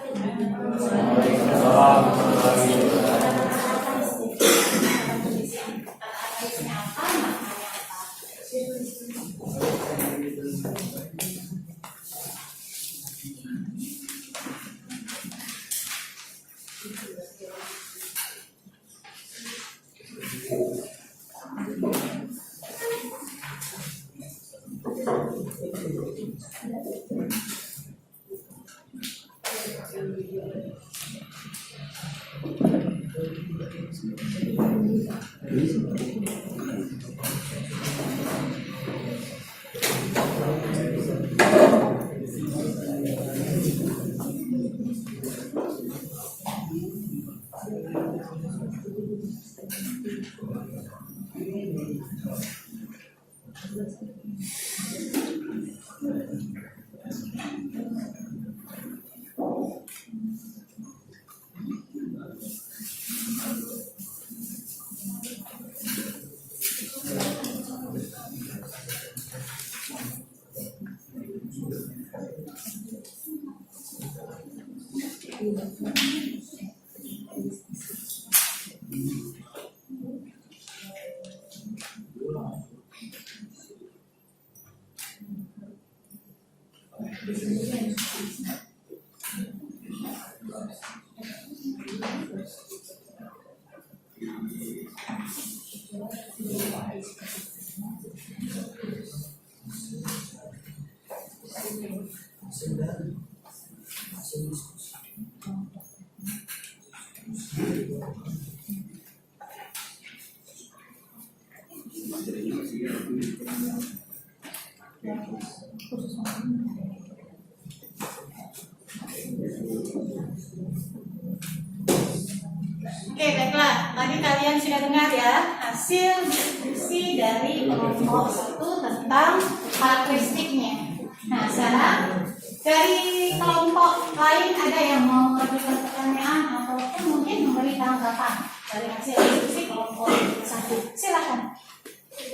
Oke, baiklah. Tadi kalian sudah dengar ya hasil diskusi dari kelompok 1 tentang karakteristiknya. Nah, sekarang dari kelompok lain ada yang mau mengajukan pertanyaan ataupun mungkin memberi tanggapan dari hasil diskusi kelompok 1. Silakan.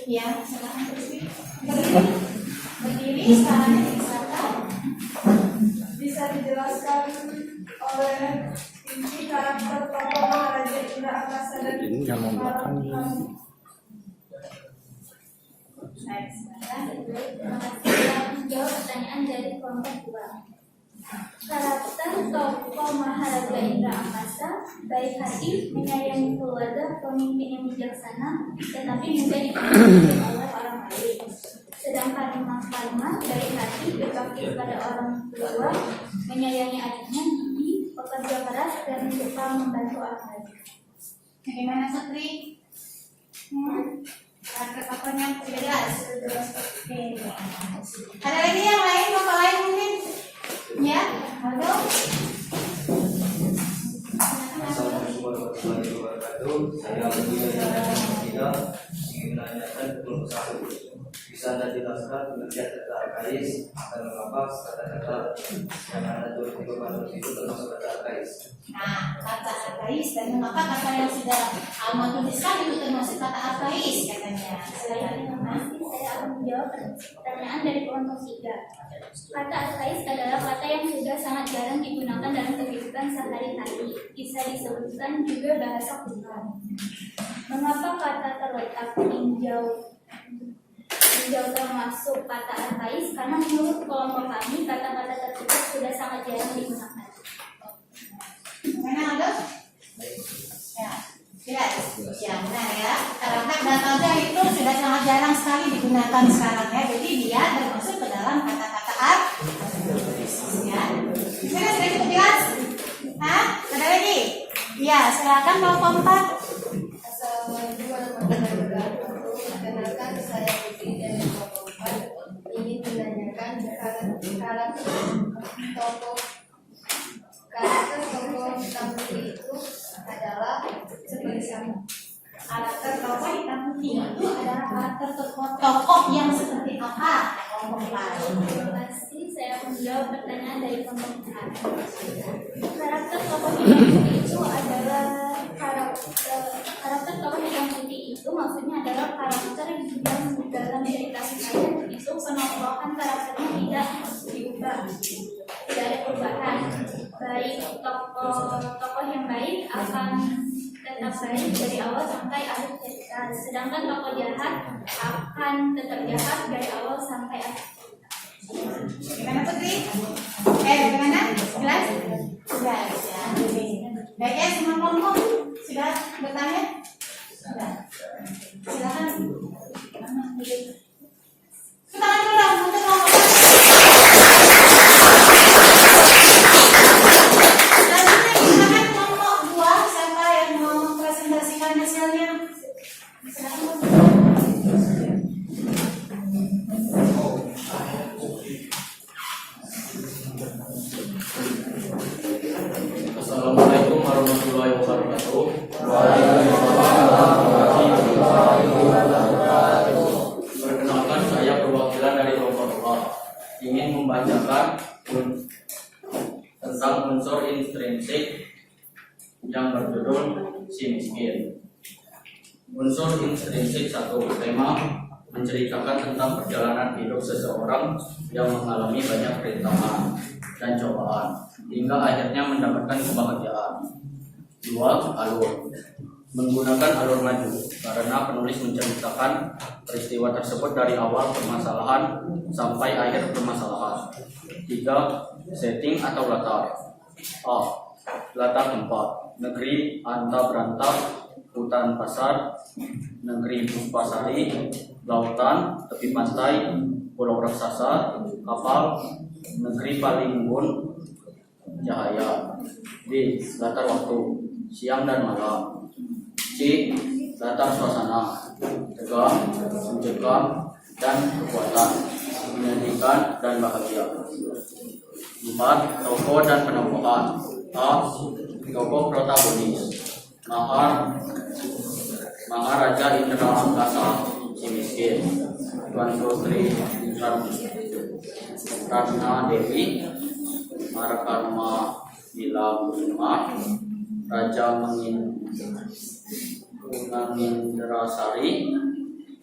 Ya, silakan berdiri sekarang silakan. Bisa dijelaskan oleh inti karakter tokoh Maharaja Indra Akasa dan Ini yang mau belakang. Baik, silakan. Menjawab pertanyaan dari kelompok 2. Karakter tokoh Maharaja Indra Akasa baik hati, menyayangi keluarga, pemimpin yang bijaksana, tetapi mudah dipengaruhi oleh orang lain. Sedangkan Karma baik hati, berbakti kepada orang tua, menyayangi adiknya, gigi, pekerja keras, dan suka membantu orang lain. Bagaimana Putri? Karakter tokohnya sudah jelas. Oke. Ada lagi yang lain, bapak lain mungkin? Ya, Aldo. Assalamualaikum warahmatullahi wabarakatuh. Saya Abdul Tidak ingin menanyakan kelompok 1. Bisa Anda jelaskan pengertian kata arkais dan mengapa kata-kata yang Anda tulis di papan itu termasuk kata arkais? Nah, kata arkais dan mengapa kata yang sudah Alma tuliskan itu termasuk kata arkais katanya. Saya akan menjawab pertanyaan dari kelompok 3. Kata arkais adalah kata yang sudah sangat jarang digunakan dalam kehidupan sehari-hari. Bisa disebutkan juga bahasa kuno. Mengapa kata terletak tinjau termasuk kata arkais? Karena menurut kelompok kami kata-kata tersebut sudah sangat jarang digunakan. Mana Aldo? Ya, jelas. Ya, benar ya. Karena kata itu sudah sangat jarang sekali digunakan sekarang ya. Jadi dia termasuk ke dalam kata-kata arkais. Ya. Sudah cukup jelas? Hah? Ada lagi? Ya, silakan kelompok 4. Assalamualaikum warahmatullahi wabarakatuh. Perkenalkan saya Putri dari kelompok 4 ingin menanyakan karakter tokoh hitam putih itu adalah seperti apa? Karakter tokoh hitam putih itu adalah karakter tokoh yang seperti apa? Kelompok 4. Terima kasih. Saya akan menjawab pertanyaan dari kelompok 4. Karakter tokoh hitam putih itu adalah karakter tokoh hitam putih itu maksudnya adalah karakter yang dalam cerita hikayat itu penokohan karakternya tidak diubah, tidak ada perubahan. Baik tokoh yang baik akan tetap baik dari awal sampai akhir cerita, sedangkan tokoh jahat akan tetap jahat dari awal sampai akhir. Gimana Putri? Bagaimana? Jelas? Jelas ya. Baik ya, semua kelompok sudah bertanya? Sudah. Silakan. Tangan dulu dong untuk kelompok. Selanjutnya silakan kelompok 2. Siapa yang mau mempresentasikan hasilnya? Silakan. berjudul Si Miskin. Unsur intrinsik 1. Tema menceritakan tentang perjalanan hidup seseorang yang mengalami banyak rintangan dan cobaan hingga akhirnya mendapatkan kebahagiaan. 2. Alur menggunakan alur maju karena penulis menceritakan peristiwa tersebut dari awal permasalahan sampai akhir permasalahan. 3. Setting atau latar. A. Latar tempat: negeri anta beranta, hutan pasar, negeri Puspasari, lautan, tepi pantai, pulau raksasa, kapal, negeri Palinggun, cahaya. B. Latar waktu: siang dan malam. C. Latar suasana: tegang, mencekam, dan kekuatan, menyedihkan dan bahagia. 4. Tokoh dan penambahan. A. Tokoh protagonis: Maharaja Indra Angkasa, Si Miskin. Tuan Putri Ratna Dewi, Marakarma Bila Kusuma, Raja Mangindrasari,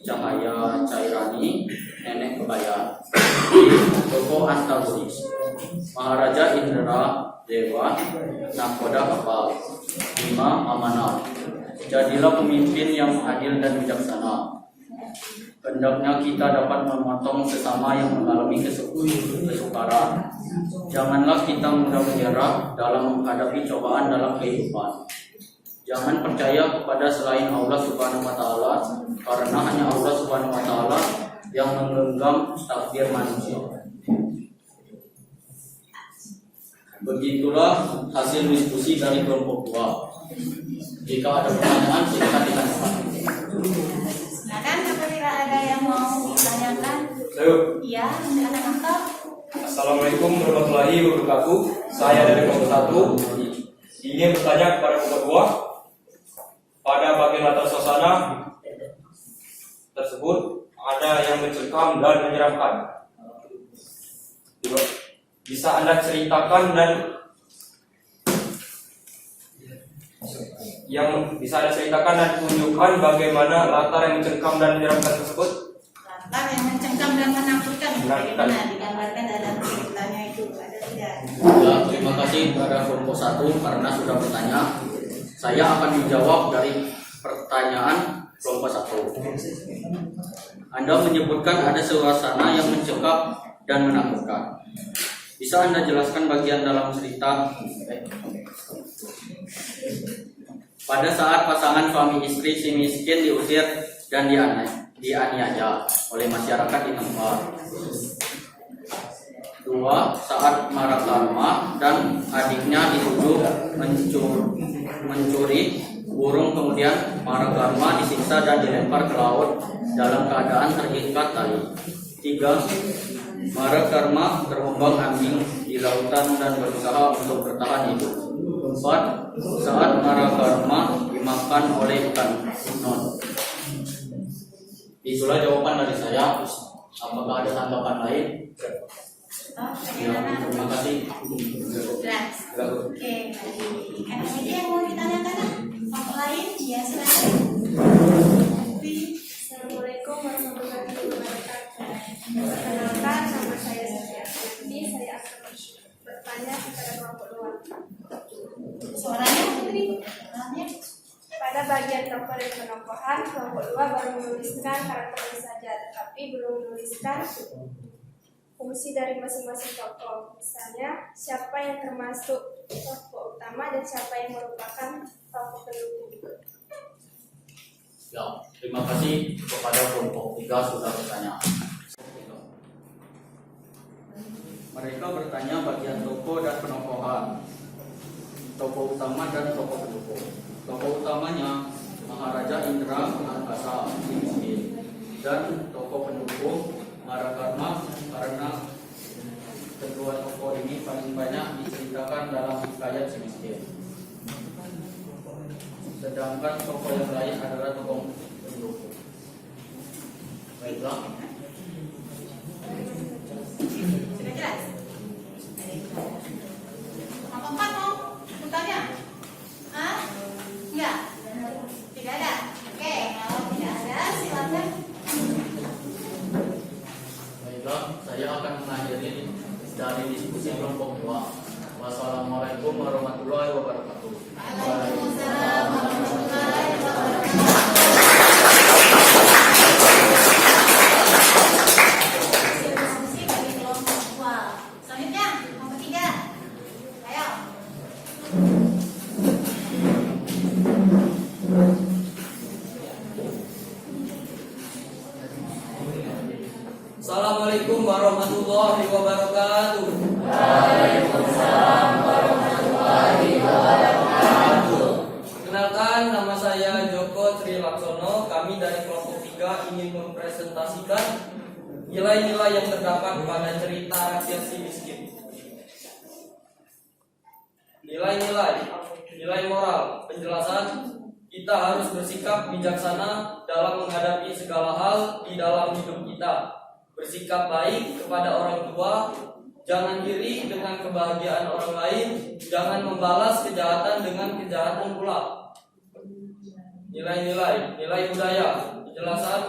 Cahaya Cairani, Nenek Kebayan. Tokoh antagonis: Maharaja Indra Dewa, Nakoda Kapal. 5. Amanat: jadilah pemimpin yang adil dan bijaksana. Hendaknya kita dapat memotong sesama yang mengalami kesukaran. Janganlah kita mudah menyerah dalam menghadapi cobaan dalam kehidupan. Jangan percaya kepada selain Allah Subhanahu wa Ta'ala, karena hanya Allah Subhanahu wa Ta'ala yang menggenggam takdir manusia. Begitulah hasil diskusi dari kelompok 2. Jika ada pertanyaan, silakan ditanyakan. Silakan, apabila ada yang mau ditanyakan. Iya, silakan Angka. Assalamualaikum warahmatullahi wabarakatuh. Saya dari kelompok 1 ingin bertanya kepada kelompok 2. Pada bagian latar suasana tersebut ada yang mencekam dan menyeramkan. Bisa Anda ceritakan dan tunjukkan bagaimana latar yang mencengkam dan menyeramkan tersebut? Latar yang mencengkam dan menakutkan bagaimana digambarkan dalam ceritanya itu, ada tidak? Ya, terima kasih kepada kelompok 1 karena sudah bertanya. Saya akan menjawab dari pertanyaan kelompok 1. Anda menyebutkan ada suasana yang mencekam dan menakutkan. Bisa Anda jelaskan bagian dalam cerita? Pada saat pasangan suami istri Si Miskin diusir dan dianiaya oleh masyarakat di tempat. 2. Saat Marakarma dan adiknya dituduh mencuri burung, kemudian Marakarma disiksa dan dilempar ke laut dalam keadaan terikat tali. 3. Marakarma terombang-ambing di lautan dan berusaha untuk bertahan hidup. 4. Saat Marakarma dimakan oleh ikan non. Itulah jawaban dari saya. Apakah ada tanggapan lain? Ya, terima kasih. Jelas. Oke, ada lagi yang mau ditanyakan? Apa lain? Ya, silakan. Assalamualaikum warahmatullahi wabarakatuh. Perkenalkan, nama saya Sofia. Ini saya akan bertanya kepada kelompok 2. Suaranya Putri. Suaranya. Pada bagian tokoh dan penokohan, kelompok 2 baru menuliskan karakternya saja, tetapi belum menuliskan fungsi dari masing-masing tokoh. Misalnya, siapa yang termasuk tokoh utama dan siapa yang merupakan tokoh pendukung. Ya, terima kasih kepada kelompok 3 sudah bertanya. Mereka bertanya bagian tokoh dan penokohan, tokoh utama dan tokoh pendukung. Tokoh utamanya Maharaja Indra Angkasa, Si Miskin, dan tokoh pendukung Marakarma, karena kedua tokoh ini paling banyak diceritakan dalam hikayat Si Miskin. Sedangkan tokoh yang lain adalah tokoh pendukung. Baiklah. Sudah jelas? Apa mau bertanya? Hah? dari diskusi kelompok 2. Wassalamualaikum warahmatullahi wabarakatuh. Waalaikumsalam warahmatullahi wabarakatuh. Diskusi bagi kelompok 2. Selanjutnya kelompok 3. Ayo. Assalamualaikum warahmatullahi wabarakatuh. Kenalkan, nama saya Joko Tri Laksono. Kami dari kelompok 3 ingin mempresentasikan nilai-nilai yang terdapat pada cerita rakyat si miskin. Nilai moral. Penjelasan, kita harus bersikap bijaksana dalam menghadapi segala hal di dalam hidup kita. Bersikap baik kepada orang tua, jangan iri dengan kebahagiaan orang lain, jangan membalas kejahatan dengan kejahatan pula. Nilai budaya. Penjelasan,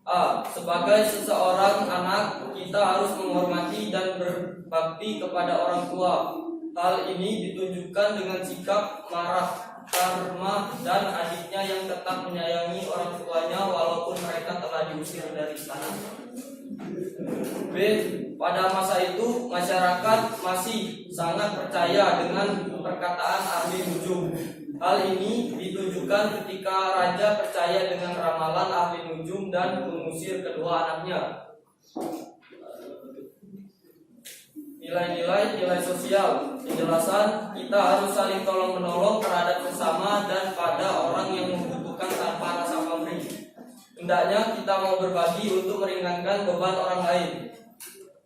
A. Sebagai seseorang anak, kita harus menghormati dan berbakti kepada orang tua. Hal ini ditunjukkan dengan sikap marah, karma, dan adiknya yang tetap menyayangi orang tuanya walaupun mereka telah diusir dari istana. B. Pada masa itu masyarakat masih sangat percaya dengan perkataan ahli nujum. Hal ini ditunjukkan ketika raja percaya dengan ramalan ahli nujum dan mengusir kedua anaknya. Nilai sosial. Penjelasan, kita harus saling tolong menolong terhadap sesama dan pada orang yang membutuhkan tanpa rasa pamrih. Hendaknya kita mau berbagi untuk meringankan beban orang lain.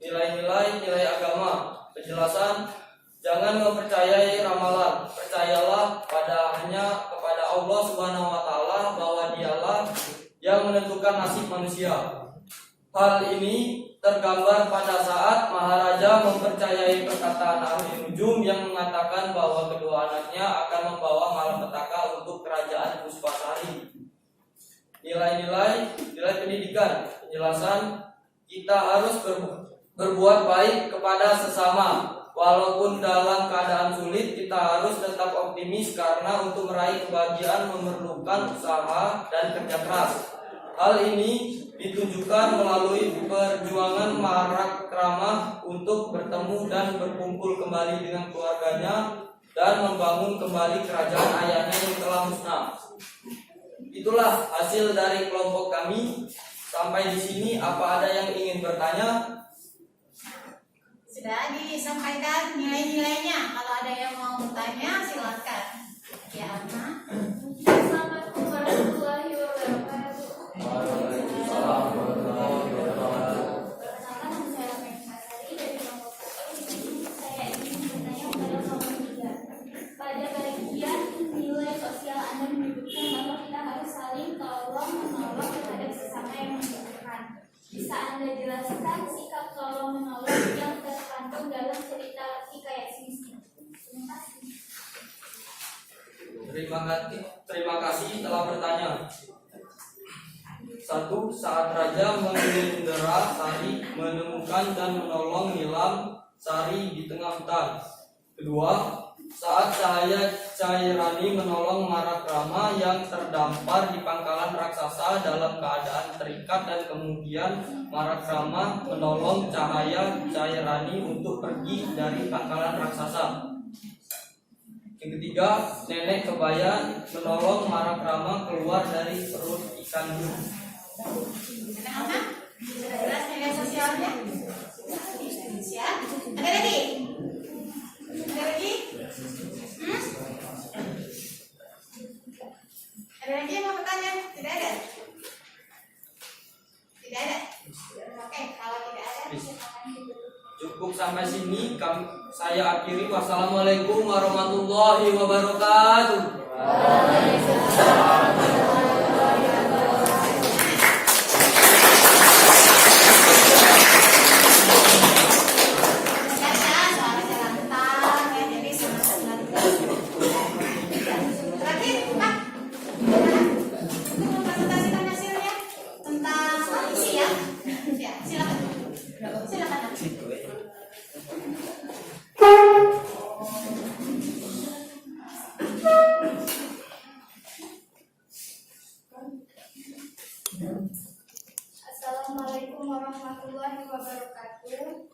Nilai agama. Penjelasan, jangan mempercayai ramalan. Percayalah hanya kepada Allah Subhanahu wa taala bahwa Dialah yang menentukan nasib manusia. Hal ini tergambar pada saat Maharaja mempercayai perkataan ahli nujum yang mengatakan bahwa kedua anaknya akan membawa malapetaka untuk kerajaan Puspasari. Nilai pendidikan. Penjelasan, kita harus berbuat baik kepada sesama. Walaupun dalam keadaan sulit, kita harus tetap optimis karena untuk meraih kebahagiaan memerlukan usaha dan kerja keras. Hal ini ditunjukkan melalui perjuangan Marak Krama untuk bertemu dan berkumpul kembali dengan keluarganya dan membangun kembali kerajaan ayahnya yang telah musnah. Itulah hasil dari kelompok kami. Sampai di sini, apa ada yang ingin bertanya? Sudah disampaikan nilai-nilainya. Kalau ada yang mau bertanya, silakan. Ya, Anna. Assalamualaikum warahmatullahi wabarakatuh. Perkenalkan, nama saya Rafael Masari dari kelompok 1. Saya ingin bertanya kepada kelompok 3. Pada bagian nilai sosial Anda menyebutkan bahwa kita harus saling tolong menolong terhadap sesama yang membutuhkan. Bisa Anda jelaskan sikap tolong menolong yang tercantum dalam cerita hikayat si miskin? Terima kasih telah bertanya. 1. Saat Raja mengendera Sari menemukan dan menolong Nilam Sari di tengah hutan. 2. Saat Cahaya Cairani menolong Marakrama yang terdampar di pangkalan raksasa dalam keadaan terikat dan kemudian Marakrama menolong Cahaya Cairani untuk pergi dari pangkalan raksasa. Yang ketiga, Nenek Kebaya menolong Marakrama keluar dari perut ikan hiu. Kenapa? Sudah jelas nilai sosialnya? Siap? Ada lagi? Ada lagi? Ada lagi yang mau bertanya? Tidak ada? Tidak ada? Oke, kalau tidak ada, silakan ditutup. Cukup sampai sini, saya akhiri. Wassalamualaikum warahmatullahi wabarakatuh. Silakan. Assalamualaikum warahmatullahi wabarakatuh.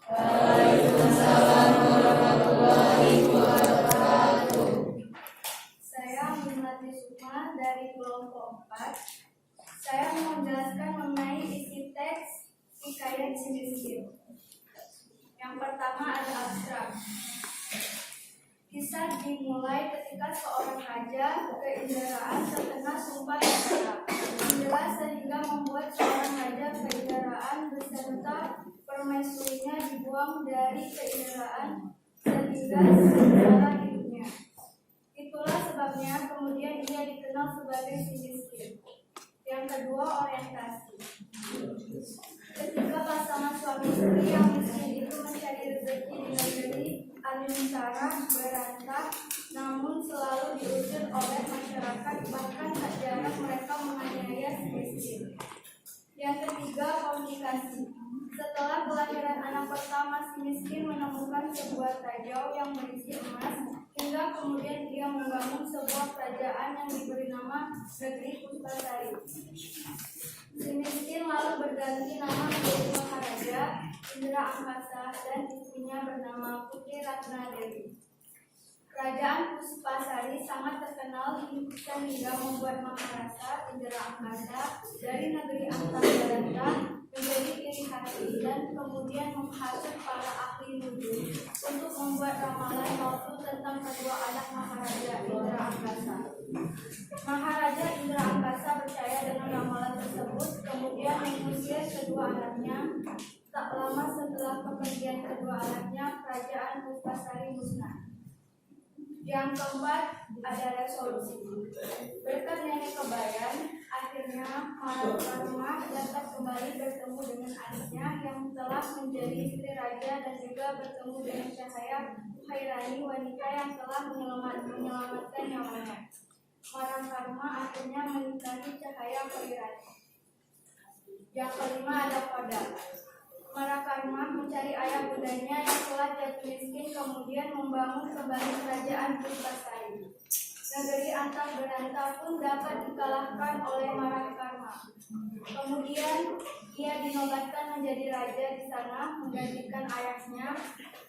Saya Minati Sukma dari kelompok 4. Saya mau menjelaskan mengenai isi teks hikayat si miskin. Yang pertama ada abstrak. Kisah dimulai ketika seorang raja keidaraan terkena sumpah negara. Jelas sehingga membuat seorang raja keidaraan beserta permaisurinya dibuang dari keidaraan sehingga sejarah hidupnya. Itulah sebabnya kemudian ia dikenal sebagai si miskin. Yang kedua, orientasi. Ketika pasangan suami istri yang miskin itu mencari rezeki di negeri Alintara berantah, namun selalu diusir oleh masyarakat, bahkan tak jarang mereka menganiaya si miskin. Yang ketiga, komunikasi. Setelah kelahiran anak pertama, si miskin menemukan sebuah tajau yang berisi emas, hingga kemudian dia membangun sebuah kerajaan yang diberi nama Negeri Puspasari. Si miskin lalu berganti nama menjadi Maharaja Indra Angkasa dan istrinya bernama Putri Ratna Dewi. Kerajaan Puspasari sangat terkenal sehingga membuat Maharasa Indra Angkasa dari negeri Antagaranta menjadi iri hati dan kemudian menghasut para ahli nujum untuk membuat ramalan palsu tentang kedua anak Maharaja Indra Angkasa. Maharaja Indra Angkasa percaya dengan ramalan tersebut, kemudian mengusir kedua anaknya. Tak lama setelah kepergian kedua anaknya, kerajaan Puspasari musnah. Yang keempat ada resolusi. Berkat nenek kebayan, akhirnya Marakarma dapat kembali bertemu dengan adiknya yang telah menjadi istri raja dan juga bertemu dengan Cahaya Hairani, wanita yang telah menyelamatkan nyawanya. Marakarma akhirnya menikahi Cahaya Hairani. Yang kelima ada Koda. Marakarma mencari ayah bundanya yang telah jatuh miskin, kemudian membangun kembali kerajaan Puspasari. Negeri Antagaranta pun dapat dikalahkan oleh Marakarma. Kemudian ia dinobatkan menjadi raja di sana, menggantikan ayahnya.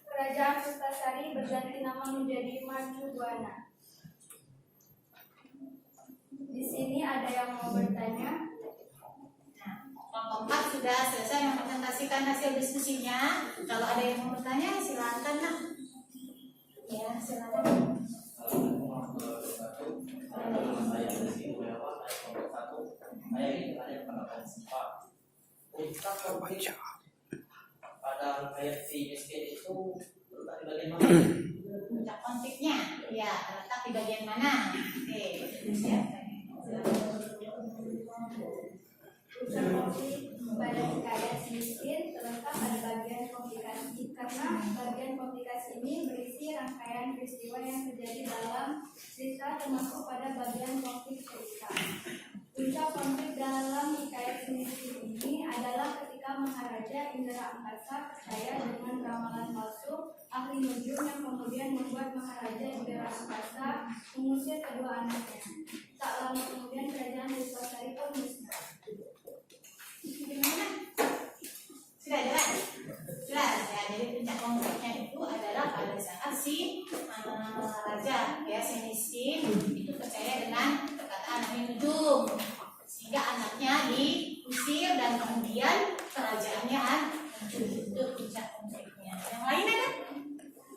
Kerajaan Puspasari berganti nama menjadi Mancubuana. Di sini ada yang mau bertanya? Kelompok 4 sudah selesai mempresentasikan hasil diskusinya. Kalau ada yang mau bertanya, silakan nak. Ya, silakan. Pada ayat si miskin itu terletak di bagian mana? Puncak konfliknya, ya terletak di bagian mana? Oke, siap. Puncak konflik pada hikayat si miskin terletak pada bagian komplikasi, karena bagian komplikasi ini berisi rangkaian peristiwa yang terjadi dalam cerita termasuk pada bagian konflik cerita. Puncak konflik dalam hikayat si miskin ini adalah ketika Maharaja Indra Angkasa percaya dengan ramalan palsu ahli nujum yang kemudian membuat Maharaja Indra Angkasa mengusir kedua anaknya. Tak lama kemudian kerajaan Puspasari pun musnah. Gimana? Sudah jelas? Jelas ya. Jadi puncak konfliknya itu adalah pada saat si raja ya si miskin itu percaya dengan perkataan ahli nujum sehingga anaknya diusir dan kemudian kerajaannya hancur. Itu puncak konfliknya. Yang lain ada?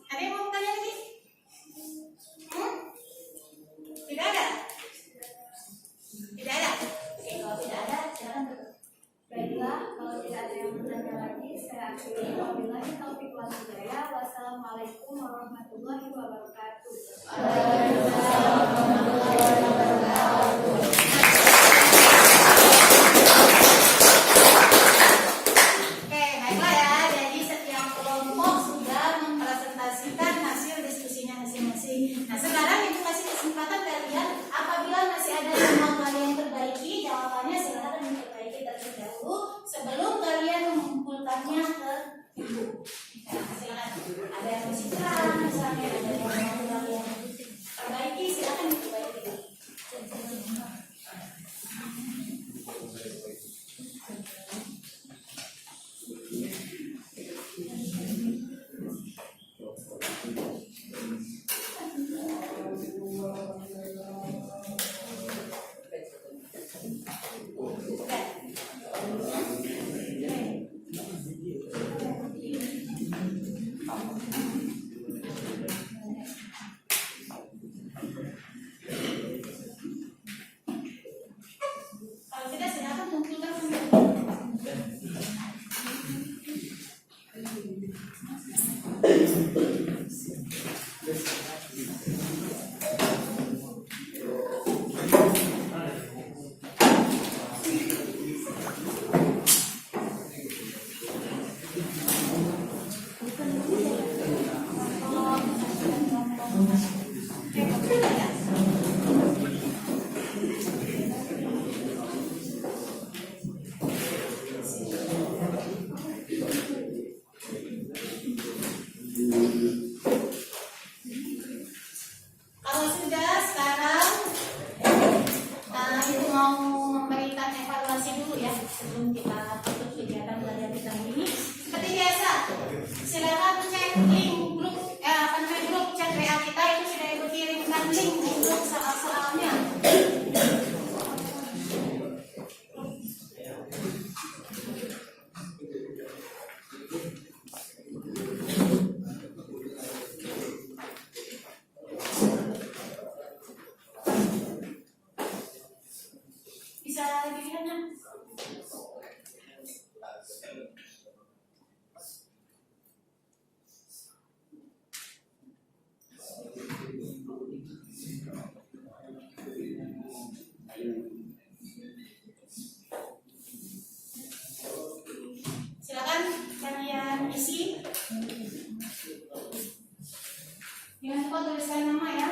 Ada yang mau bertanya lagi? Tidak ada? Tidak ada? Oke, kalau tidak ada silakan tutup. Baiklah, kalau tidak ada yang bertanya lagi, saya akhiri. Wabillahi taufiq wal hidayah. Wassalamualaikum warahmatullahi wabarakatuh. Oke, baiklah ya. Jadi setiap kelompok sudah mempresentasikan hasil diskusinya masing-masing. Nah, sekarang ibu kasih kesempatan kalian apabila masih ada yang mau kalian perbaiki, jawabannya silakan diperbaiki terlebih dahulu sebelum kalian mengumpulkannya ke ibu. Nah, silakan. Ada yang masih kurang, misalnya ada yang mau kalian perbaiki, silakan diperbaiki. kita tutup kegiatan belajar kita ini. Seperti biasa, silakan cek link grup grup chat WA kita, itu sudah ibu kirimkan link untuk soal-soalnya. Bisa dilihatnya. Silakan kalian isi. Jangan lupa tuliskan nama ya.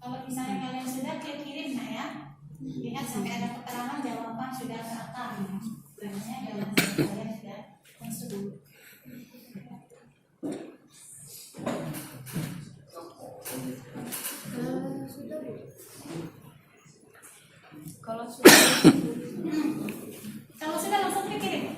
Kalau misalnya kalian sudah kirim nah ya, lihat sampai ada keterangan jawaban sudah terakam. Berarti jawaban kalian sudah masuk. Kalau sudah Kalau sudah langsung dikirim.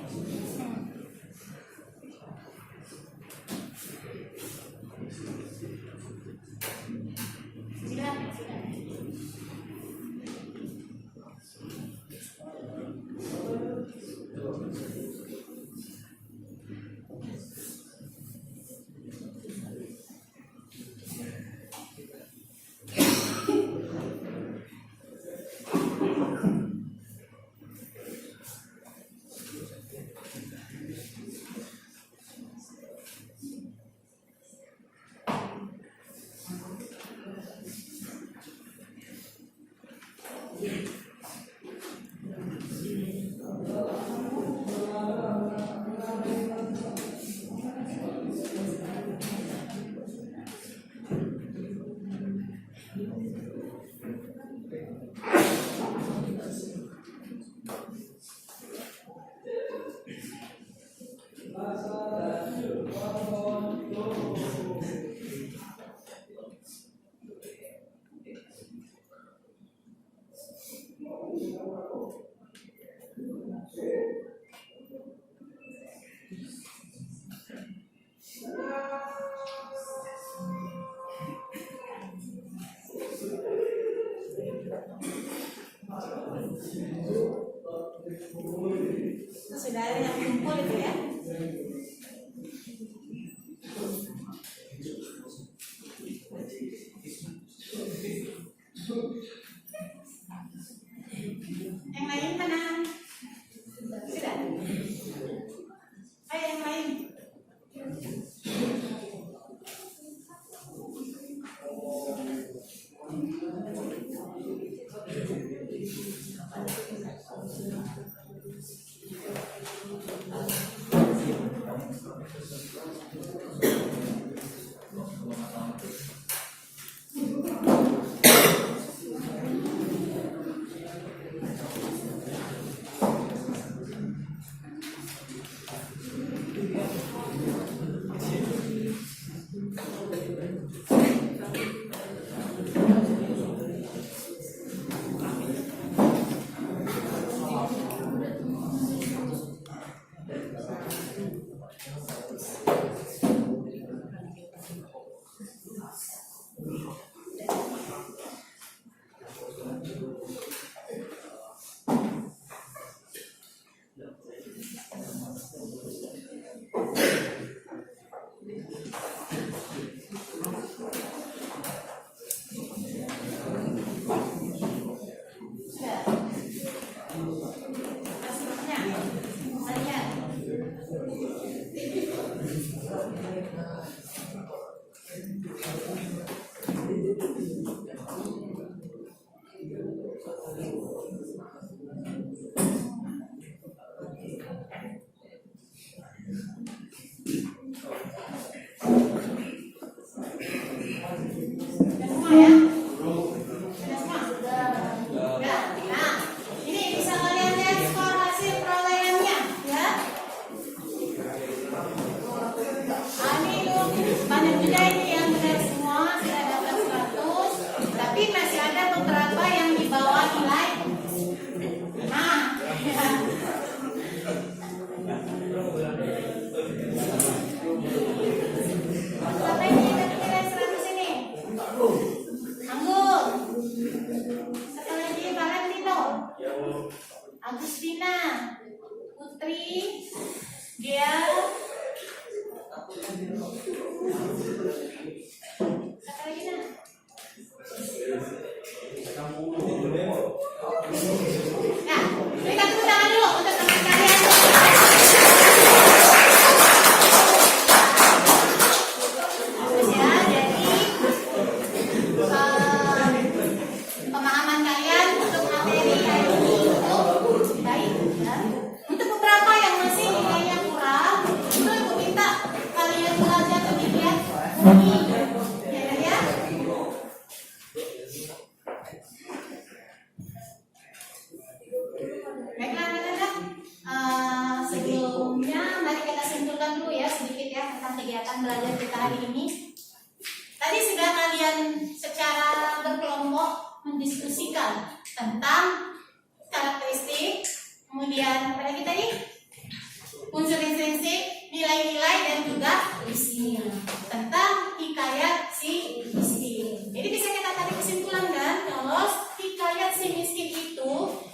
sudah ada yang kumpul itu ya. Yang lain mana? Sudah. Ayo yang lain. Agustina, Putri, dia, siapa lagi nah? Nah, kita tepuk tangan dulu untuk teman kalian. Bagus ya, jadi pemahaman kalian untuk materi hari ini itu baik ya. Untuk beberapa yang masih nilainya kurang, itu Ibu minta kalian belajar lebih giat bunyi, ya. Baiklah anak-anak, sebelumnya mari kita simpulkan dulu ya sedikit ya tentang kegiatan belajar kita hari ini. Tadi sudah kalian secara berkelompok mendiskusikan tentang karakteristik, kemudian apa lagi tadi? Unsur intrinsik, nilai-nilai dan juga istilah tentang hikayat si miskin. Jadi bisa kita tarik kesimpulan kan kalau hikayat si miskin itu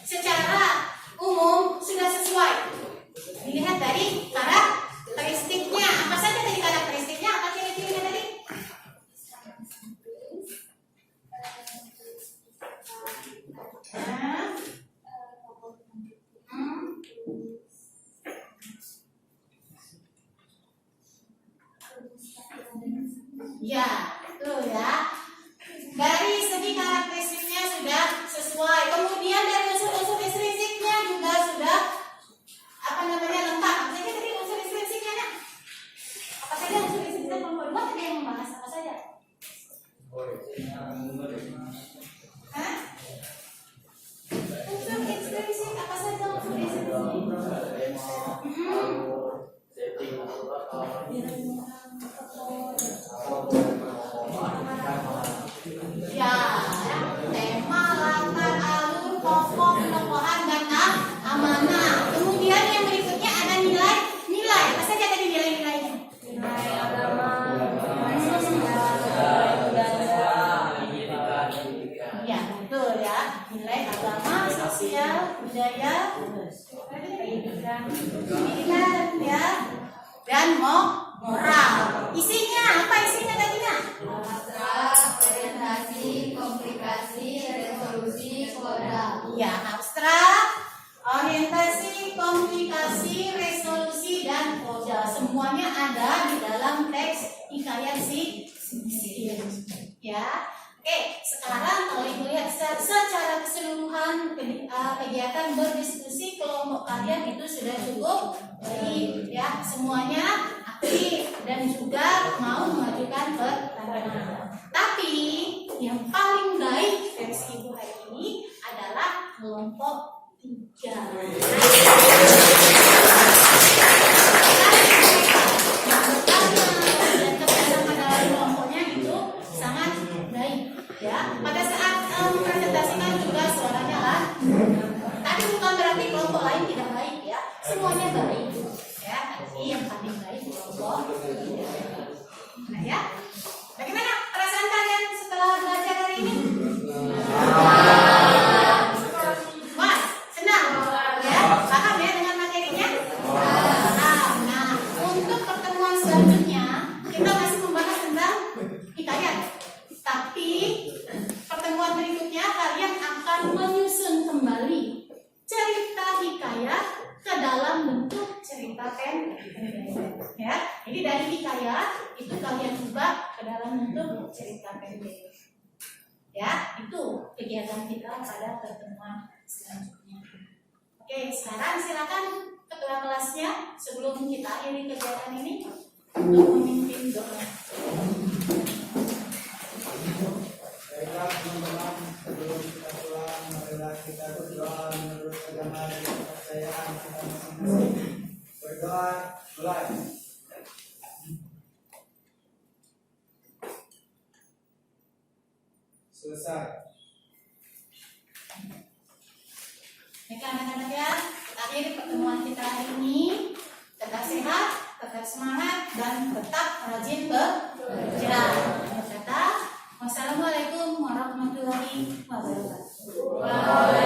secara umum sudah sesuai. Dilihat dari karakteristiknya. Apa saja dari karakteristiknya? Apa ciri-cirinya tadi? Ya, betul ya. Dari segi karakteristiknya sudah sesuai. Kemudian dari unsur-unsur intrinsiknya juga sudah lengkap. Jadi Ingat ya. Dan moral. Isinya apa isinya tadinya? Orientasi, komplikasi, resolusi, koda. Ya, abstrak, orientasi, komplikasi, resolusi, dan koda. Semuanya ada di dalam teks hikayat si ya. Oke, sekarang kalau Ibu lihat secara keseluruhan kegiatan berdiskusi kelompok kalian itu sudah cukup baik ya. Semuanya aktif dan juga mau mengajukan pertanyaan. Tapi yang paling baik versi Ibu hari ini adalah kelompok 3. Dan kerjasama dalam kelompoknya itu sangat baik ya. Pada saat mempresentasikan juga suaranya lah. Tapi bukan berarti kelompok lain tidak baik ya. Semuanya baik ya. Tapi yang paling baik kelompok 3. Nah ya. Bagaimana perasaan kalian setelah belajar hari ini? Puas? Senang? Ya? Paham ya dengan materinya? Paham. Nah, untuk pertemuan selanjutnya kita masih membahas tentang hikayat. Tapi pertemuan berikutnya kalian akan menyusun kembali cerita hikayat ke dalam bentuk cerita pendek. Ya, jadi dari hikayat itu kalian ubah ke dalam bentuk cerita pendek. Ya, itu kegiatan kita pada pertemuan selanjutnya. Oke, sekarang silakan ketua kelasnya sebelum kita akhiri kegiatan ini untuk memimpin doa. Baiklah teman-teman, sebelum kita pulang, marilah kita berdoa menurut agama dan kepercayaan kita masing-masing. Berdoa, mulai. Selesai. Baik anak-anak ya, kita akhiri pertemuan kita hari ini. Tetap sehat, tetap semangat, dan tetap rajin belajar. Wassalamualaikum warahmatullahi wabarakatuh.